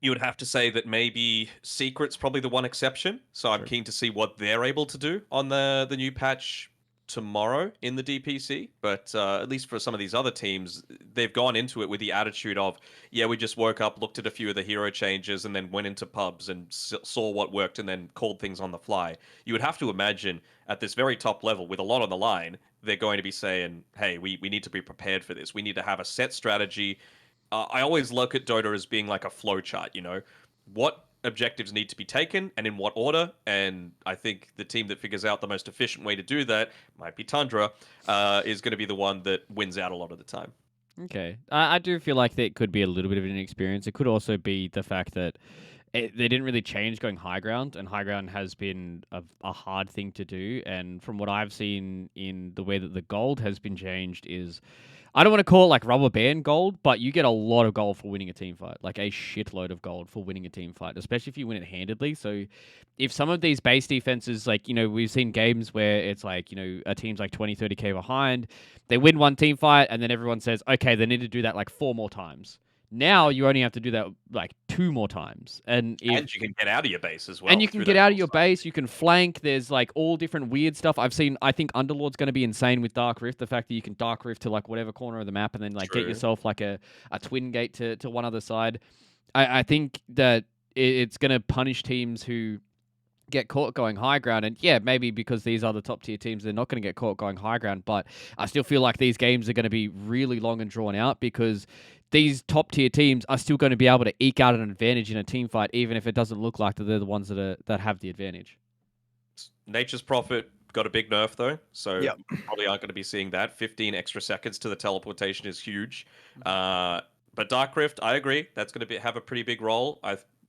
you would have to say that maybe Secret's probably the one exception. So I'm True. keen to see what they're able to do on the new patch tomorrow in the DPC. But at least for some of these other teams, they've gone into it with the attitude of, yeah, we just woke up, looked at a few of the hero changes, and then went into pubs and saw what worked and then called things on the fly. You would have to imagine at this very top level, with a lot on the line, they're going to be saying, hey, we need to be prepared for this. We need to have a set strategy. I always look at Dota as being like a flow chart, you know, what objectives need to be taken and in what order. And I think the team that figures out the most efficient way to do that, might be Tundra, is going to be the one that wins out a lot of the time. Okay. I do feel like that could be a little bit of an inexperience. It could also be the fact that they didn't really change going high ground, and high ground has been a hard thing to do. And from what I've seen in the way that the gold has been changed is, I don't want to call it like rubber band gold, but you get a lot of gold for winning a team fight, like a shitload of gold for winning a team fight, especially if you win it handedly. So if some of these base defenses, like, you know, we've seen games where it's like, you know, a team's like 20, 30K behind, they win one team fight, and then everyone says, okay, they need to do that like 4 more times. Now you only have to do that like 2 more times, and You can get out of your base as well. and you can get out of your base. You can flank. There's like all different weird stuff. I've seen. I think Underlord's going to be insane with Dark Rift. The fact that you can Dark Rift to like whatever corner of the map, and then like get yourself like a twin gate to one other side. I think that it's going to punish teams who get caught going high ground. And yeah, maybe because these are the top tier teams, they're not going to get caught going high ground. But I still feel like these games are going to be really long and drawn out, because these top tier teams are still going to be able to eke out an advantage in a team fight, even if it doesn't look like that they're the ones that have the advantage. Nature's Prophet got a big nerf though, so Yep. you probably aren't going to be seeing that. 15 extra seconds to the teleportation is huge. But Dark Rift, I agree, that's going to have a pretty big role.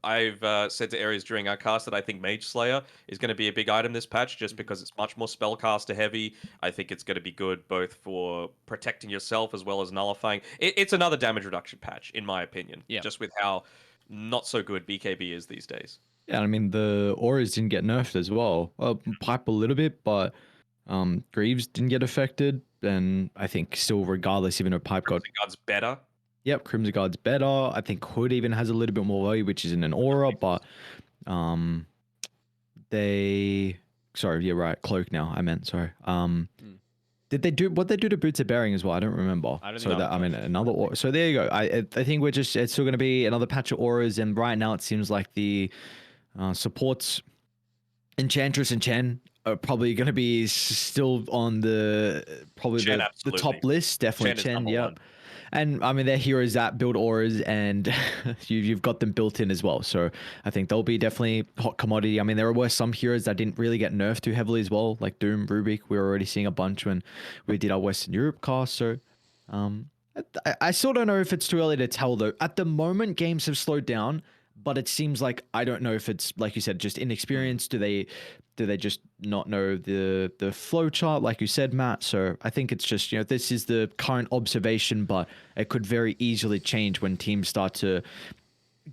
I've said to Aries during our cast that I think Mage Slayer is going to be a big item this patch, just because it's much more spellcaster heavy. I think it's going to be good both for protecting yourself as well as nullifying. It's another damage reduction patch, in my opinion, just with how not so good BKB is these days. Yeah, I mean, the auras didn't get nerfed as well. Pipe a little bit, but Greaves didn't get affected. And I think still, regardless, even though Pipe got... Guard's better. Yep, Crimson Guard's better. I think Hood even has a little bit more value, which isn't an aura, but they... Sorry, yeah, right. Cloak now, I meant, sorry. Did they do what they do to Boots of Bearing as well? I don't remember. I don't so know. that, I mean, another aura. So there you go. I think we're just... It's still going to be another patch of auras, and right now it seems like the supports Enchantress and Chen are probably going to be still on the top list. Definitely Chen, yep. One. And I mean, they're heroes that build auras, and you've got them built in as well. So I think they'll be definitely hot commodity. I mean, there were some heroes that didn't really get nerfed too heavily as well, like Doom, Rubik. We were already seeing a bunch when we did our Western Europe cast. So I still don't know if it's too early to tell, though. At the moment, games have slowed down, but it seems like, I don't know if it's, like you said, just inexperience. Do they just not know the flow chart, like you said, Matt? So I think it's just, you know, this is the current observation, but it could very easily change when teams start to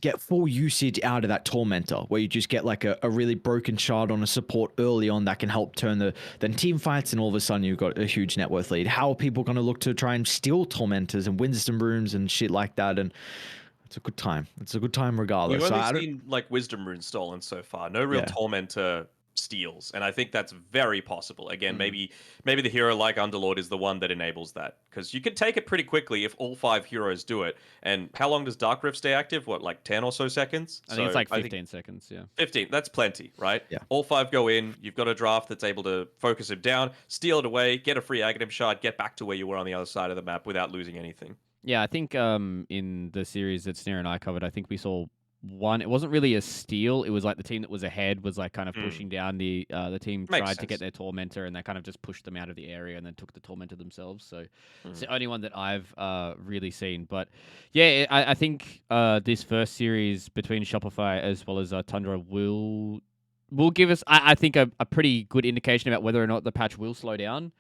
get full usage out of that Tormentor, where you just get like a really broken shard on a support early on that can help turn the team fights, and all of a sudden you've got a huge net worth lead. How are people going to look to try and steal Tormentors and Wisdom Rooms and shit like that? And it's a good time. It's a good time regardless. We've only seen like Wisdom Rune stolen so far. No real Tormentor steals, and I think that's very possible. Again, maybe the hero like Underlord is the one that enables that, because you can take it pretty quickly if all 5 heroes do it. And how long does Dark Rift stay active? What, like 10 or so seconds? I think it's like 15 seconds. Yeah, 15. That's plenty, right? Yeah. All 5 go in. You've got a draft that's able to focus him down, steal it away, get a free Aghanim shard, get back to where you were on the other side of the map without losing anything. Yeah, I think in the series that Snare and I covered, I think we saw one. It wasn't really a steal. It was like the team that was ahead was like kind of pushing down the team. Makes tried sense. to get their Tormentor, and they kind of just pushed them out of the area and then took the Tormentor themselves. So it's the only one that I've really seen. But yeah, I think this first series between Shopify as well as Tundra will give us, I think, a pretty good indication about whether or not the patch will slow down.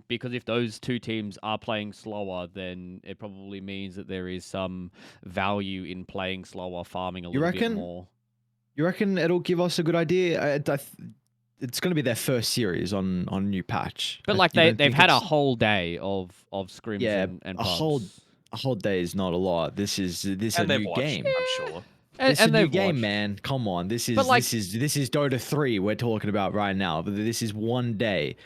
Because if those two teams are playing slower, then it probably means that there is some value in playing slower, farming a You little bit reckon? more. You reckon it'll give us a good idea? It's going to be their first series on new patch. But like You don't they've think had a it's whole day of scrims yeah and a pubs. whole day is not a lot. This is a And they've new watched, game. I'm sure. And, This is a and new they've game, watched. man. Come on, this But is like this is Dota 3 we're talking about right now. But this is one day.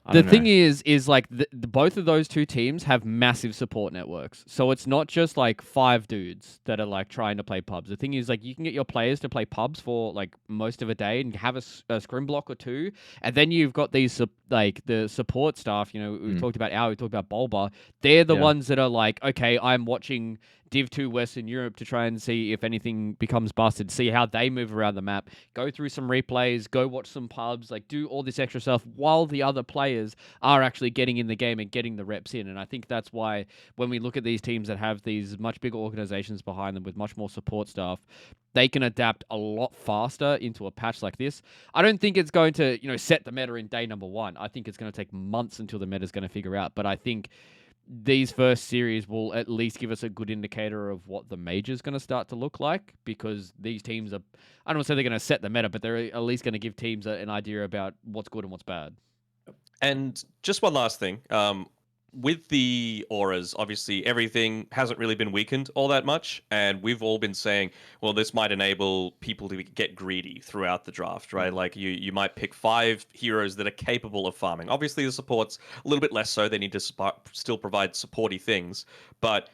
I the don't know. thing is like both of those two teams have massive support networks. So it's not just like 5 dudes that are like trying to play pubs. The thing is like you can get your players to play pubs for like most of a day and have a scrim block or two, and then you've got these like the support staff. You know, we've talked about Al, we've talked about Bulba. They're the Yeah. ones that are like, okay, I'm watching Div 2 Western Europe to try and see if anything becomes busted, see how they move around the map, go through some replays, go watch some pubs, like do all this extra stuff while the other players are actually getting in the game and getting the reps in. And I think that's why when we look at these teams that have these much bigger organizations behind them with much more support staff, they can adapt a lot faster into a patch like this. I don't think it's going to, set the meta in day number 1. I think it's going to take months until the meta is going to figure out. But I think these first series will at least give us a good indicator of what the major is going to start to look like, because these teams are, I don't want to say they're going to set the meta, but they're at least going to give teams an idea about what's good and what's bad. And just one last thing. With the auras, obviously everything hasn't really been weakened all that much, and we've all been saying, well, this might enable people to get greedy throughout the draft, right? Like you might pick 5 heroes that are capable of farming. Obviously, the support's a little bit less so; they need to still provide supporty things, but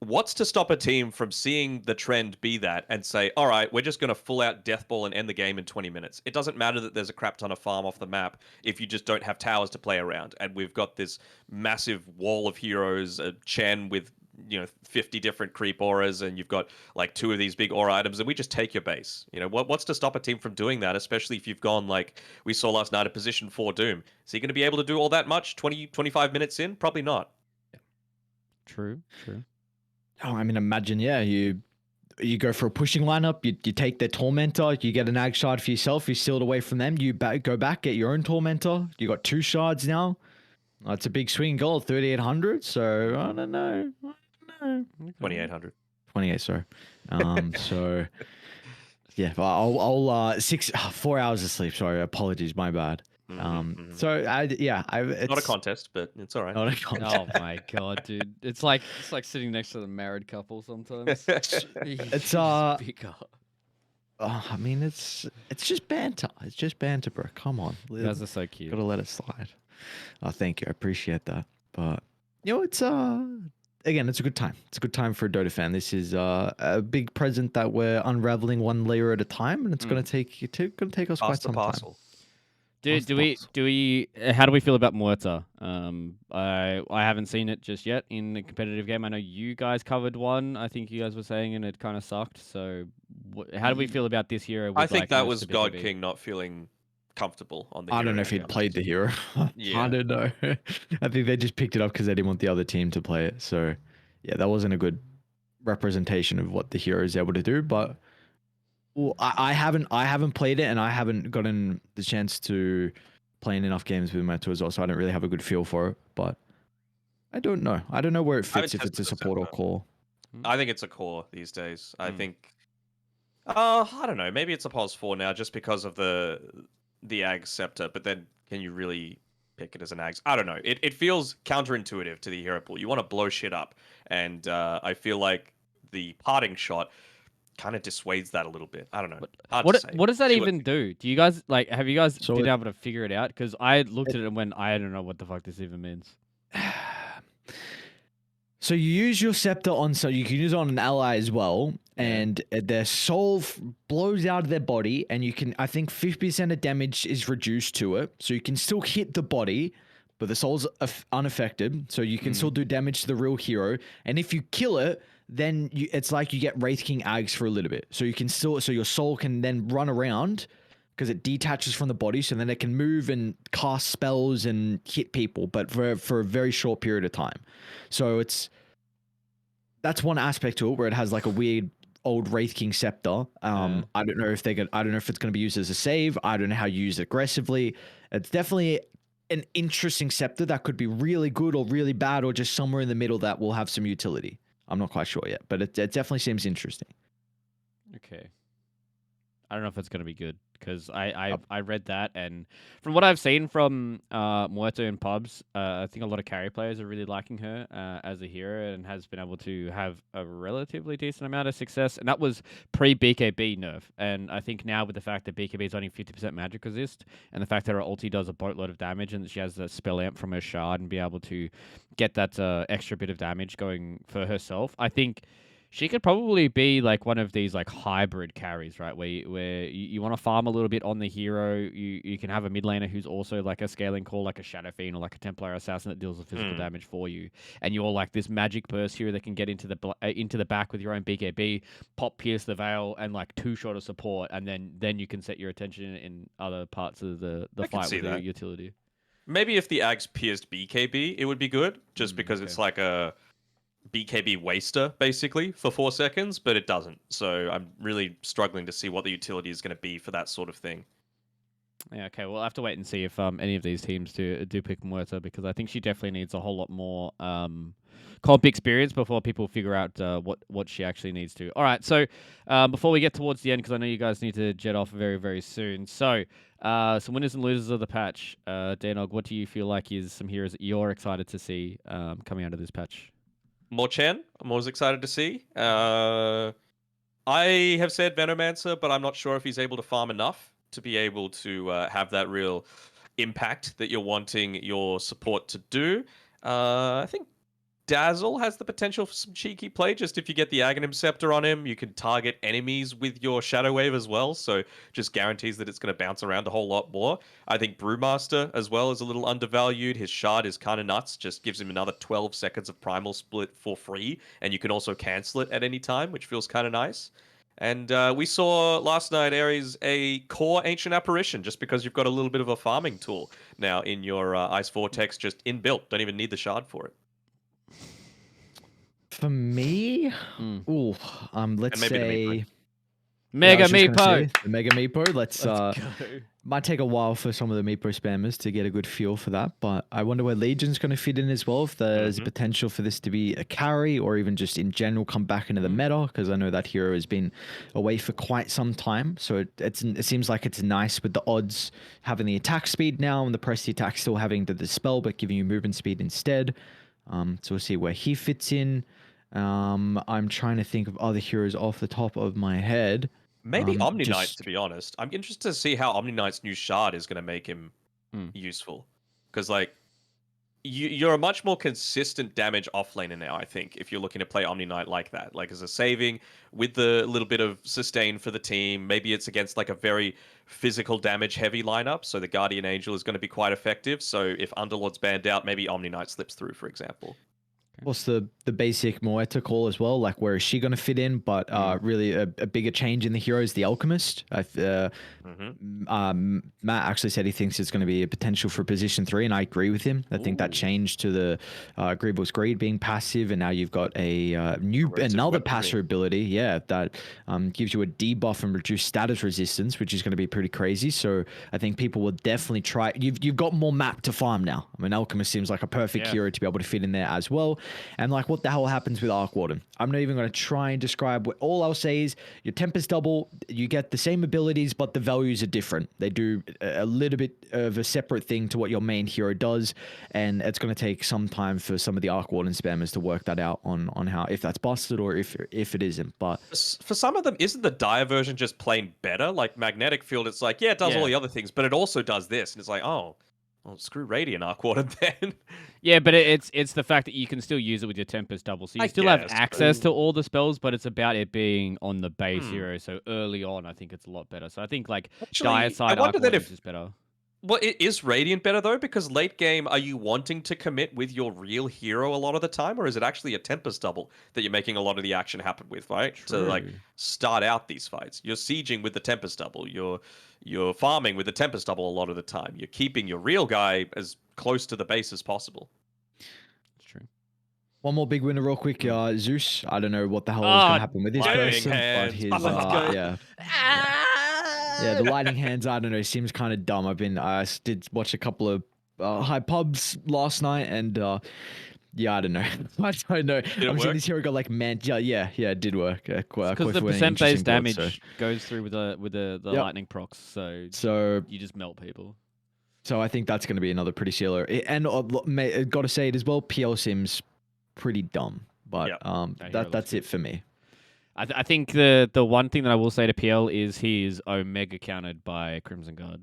what's to stop a team from seeing the trend be that and say, all right, we're just going to full out deathball and end the game in 20 minutes? It doesn't matter that there's a crap ton of farm off the map if you just don't have towers to play around. And we've got this massive wall of heroes, a Chen with 50 different creep auras, and you've got like 2 of these big aura items, and we just take your base. What's to stop a team from doing that, especially if you've gone like we saw last night at position 4 Doom? Is he going to be able to do all that much 25 minutes in? Probably not. True. Oh, I mean, imagine, yeah, you go for a pushing lineup, you take their tormentor, you get an ag shard for yourself, you seal it away from them, you go back, get your own tormentor, you got 2 shards now. That's a big swing goal, 3,800. So I don't know. 2,800. 28, sorry. So yeah, I'll 4 hours of sleep. Sorry, apologies, my bad. So it's not a contest, but it's all right. Not a contest. Oh my god, dude! It's like sitting next to the married couple sometimes. It's bigger. I mean, it's just banter. It's just banter, bro. Come on, You guys are so cute. Gotta let it slide. Oh, thank you. I appreciate that. But it's again, it's a good time. It's a good time for a Dota fan. This is a big present that we're unraveling one layer at a time, and it's gonna take us quite some time. Do we? How do we feel about Muerta? I haven't seen it just yet in the competitive game. I know you guys covered one. I think you guys were saying, and it kind of sucked. So, how do we feel about this hero? I think that was God King not feeling comfortable on the hero. I don't know if he'd played the hero. Yeah. I don't know. I think they just picked it up because they didn't want the other team to play it. So, yeah, that wasn't a good representation of what the hero is able to do. But I haven't played it, and I haven't gotten the chance to play in enough games with Muerta as well. So I don't really have a good feel for it. But I don't know. I don't know where it fits, if it's a support or core. I think it's a core these days. I think. I don't know. Maybe it's a pos 4 now, just because of the Ag Scepter. But then, can you really pick it as an Ags? I don't know. It feels counterintuitive to the hero pool. You want to blow shit up, and I feel like the parting shot kind of dissuades that a little bit. I don't know. What does that even do? Do you guys have you guys been able to figure it out? Because I looked at it and went, I don't know what the fuck this even means. So you use your scepter so you can use it on an ally as well, and their soul blows out of their body, and you can, I think 50% of damage is reduced to it, so you can still hit the body, but the soul's unaffected, so you can still do damage to the real hero, and if you kill it, then it's like you get Wraith King Ags for a little bit. So you can still, so your soul can then run around because it detaches from the body. So then it can move and cast spells and hit people, but for a very short period of time. So that's one aspect to it where it has like a weird old Wraith King Scepter. I don't know if it's going to be used as a save. I don't know how you use it aggressively. It's definitely an interesting scepter that could be really good or really bad, or just somewhere in the middle that will have some utility. I'm not quite sure yet, but it definitely seems interesting. Okay. I don't know if it's going to be good because I read that, and from what I've seen from Muerto in pubs, I think a lot of carry players are really liking her as a hero and has been able to have a relatively decent amount of success. And that was pre BKB nerf. And I think now with the fact that BKB is only 50% magic resist, and the fact that her ulti does a boatload of damage, and that she has the spell amp from her shard and be able to get that extra bit of damage going for herself, I think she could probably be like one of these like hybrid carries, right? Where you want to farm a little bit on the hero. You can have a mid laner who's also like a scaling core, like a Shadow Fiend or like a Templar Assassin that deals with physical damage for you. And you're like this magic burst hero that can get into the back with your own BKB, pop pierce the veil, and like two-shot of support, and then you can set your attention in other parts of the fight with your utility. Maybe if the Ags pierced BKB, it would be good, just because it's like a BKB waster, basically, for 4 seconds, but it doesn't. So I'm really struggling to see what the utility is going to be for that sort of thing. Yeah, okay. We'll have to wait and see if any of these teams do pick Muerta, because I think she definitely needs a whole lot more comp experience before people figure out what she actually needs to. All right, so before we get towards the end, because I know you guys need to jet off very, very soon. So some winners and losers of the patch. Danog, what do you feel like is some heroes that you're excited to see coming out of this patch? Morchen, I'm always excited to see. I have said Venomancer, but I'm not sure if he's able to farm enough to be able to have that real impact that you're wanting your support to do. I think Dazzle has the potential for some cheeky play. Just if you get the Aghanim Scepter on him, you can target enemies with your Shadow Wave as well. So just guarantees that it's going to bounce around a whole lot more. I think Brewmaster as well is a little undervalued. His Shard is kind of nuts. Just gives him another 12 seconds of Primal Split for free. And you can also cancel it at any time, which feels kind of nice. And we saw last night, Ares, a core Ancient Apparition, just because you've got a little bit of a farming tool now in your Ice Vortex, just inbuilt. Don't even need the Shard for it. For me, let's say Mega Meepo. The Mega Meepo. Let's go. Might take a while for some of the Meepo spammers to get a good feel for that, but I wonder where Legion's going to fit in as well. If there's potential for this to be a carry, or even just in general come back into the meta, because I know that hero has been away for quite some time. So it seems like it's nice with the odds having the attack speed now, and the press the attack still having the dispel, but giving you movement speed instead. So we'll see where he fits in. I'm trying to think of other heroes off the top of my head. Maybe Omni Knight, to be honest. I'm interested to see how Omni Knight's new shard is going to make him useful. Because, like, you're a much more consistent damage offlaner now, I think, if you're looking to play Omni Knight like that. Like, as a saving with the little bit of sustain for the team. Maybe it's against, like, a very physical damage-heavy lineup, so the Guardian Angel is going to be quite effective. So if Underlord's banned out, maybe Omni Knight slips through, for example. What's the basic Moeta call as well? Like, where is she going to fit in? But really a bigger change in the hero is the Alchemist. Matt actually said he thinks it's going to be a potential for position 3, and I agree with him. I think that change to the Greedball's Greed being passive, and now you've got a another passive ability, that gives you a debuff and reduced status resistance, which is going to be pretty crazy. So I think people will definitely try. You've got more map to farm now. I mean, Alchemist seems like a perfect hero to be able to fit in there as well. And like, what the hell happens with Arc Warden? I'm not even going to try and describe what. All I'll say is your Tempest double, you get the same abilities, but the values are different. They do a little bit of a separate thing to what your main hero does, and it's going to take some time for some of the Arc Warden spammers to work that out on how, if that's busted or if it isn't. But for some of them, isn't the Dire version just plain better? Like Magnetic Field, it's like, it does all the other things, but it also does this, and it's like, oh, well, screw Radiant Arc Warden then. Yeah, but it's the fact that you can still use it with your Tempest double. So you still have access to all the spells, but it's about it being on the base hero. So early on, I think it's a lot better. So I think like Dire side Arc Warden is better. Well, it is Radiant better though, because late game, are you wanting to commit with your real hero a lot of the time, or is it actually a Tempest double that you're making a lot of the action happen with, right? True. To like start out these fights, you're sieging with the Tempest double, you're farming with the Tempest double a lot of the time. You're keeping your real guy as close to the base as possible. It's true. One more big winner real quick, Zeus. I don't know what the hell is going to happen with this person, but his the lightning hands, I don't know, seems kind of dumb. I did watch a couple of high pubs last night, and yeah, I don't know. I don't know. Did it I'm seeing work? this hero got like man. Yeah, it did work. Because the Quite an percent interesting based build, so. damage goes through with the Yep. lightning procs, so So you just melt people. So I think that's going to be another pretty sealer. And got to say it as well, PL seems pretty dumb, but Yep. that's it for me. I think the one thing that I will say to PL is he is omega countered by Crimson Guard.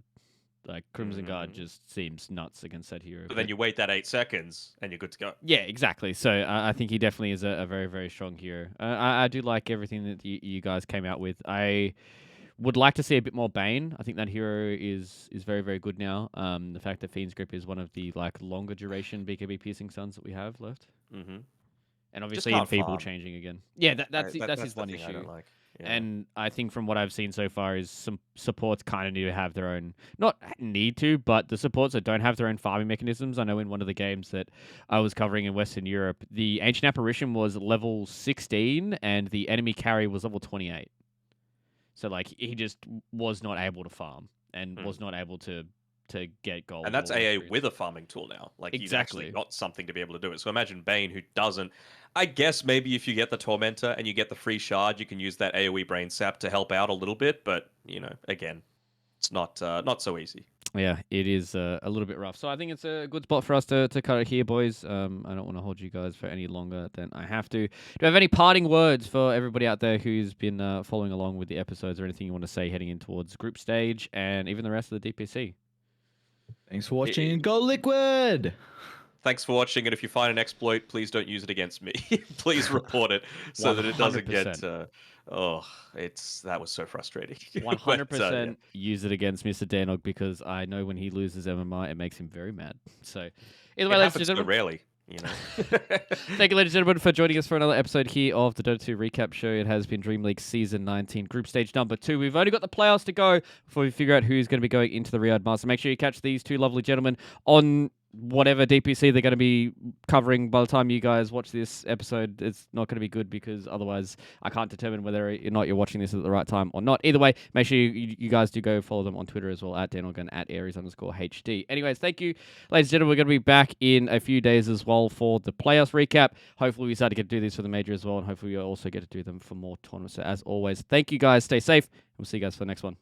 Like Crimson Guard just seems nuts against that hero. But then you wait that 8 seconds and you're good to go. Yeah, exactly. So I think he definitely is a very, very strong hero. I do like everything that you guys came out with. I would like to see a bit more Bane. I think that hero is very, very good now. The fact that Fiend's Grip is one of the like longer duration BKB piercing suns that we have left. Mm-hmm. And obviously can't Enfeeble farm. changing again. Yeah, that's That's his the one thing I issue. don't like. Yeah. And I think from what I've seen so far is some supports kind of need to have their own, not need to, but the supports that don't have their own farming mechanisms. I know in one of the games that I was covering in Western Europe, the Ancient Apparition was level 16 and the enemy carry was level 28. So like he just was not able to farm and was not able to get gold. And that's or AA experience. with a farming tool now. Like he's Exactly. actually got something to be able to do it. So imagine Bane who doesn't. I guess maybe if you get the Tormentor and you get the free shard, you can use that AoE brain sap to help out a little bit. But again, it's not so easy. Yeah, it is a little bit rough. So I think it's a good spot for us to cut it here, boys. I don't want to hold you guys for any longer than I have to. Do you have any parting words for everybody out there who's been following along with the episodes, or anything you want to say heading in towards group stage and even the rest of the DPC? Thanks for watching and go Liquid! Thanks for watching, and if you find an exploit, please don't use it against me. Please report it so that it doesn't get. 100%. That was so frustrating. 100% use it against Mr. Danog because I know when he loses MMR, it makes him very mad. So, either way, It ladies and happens so gentlemen. rarely. Thank you, ladies and gentlemen, for joining us for another episode here of the Dota 2 Recap Show. It has been Dreamleague Season 19, Group Stage number 2. We've only got the playoffs to go before we figure out who's going to be going into the Riyadh Master. Make sure you catch these two lovely gentlemen on whatever DPC they're going to be covering by the time you guys watch this episode. It's not going to be good because otherwise I can't determine whether or not you're watching this at the right time or not. Either way, make sure you guys do go follow them on Twitter as well, at DanOrgan, at Aries_HD. Anyways, thank you, ladies and gentlemen. We're going to be back in a few days as well for the playoffs recap. Hopefully we start to get to do these for the major as well, and hopefully we also get to do them for more tournaments. So as always, thank you guys. Stay safe. We'll see you guys for the next one.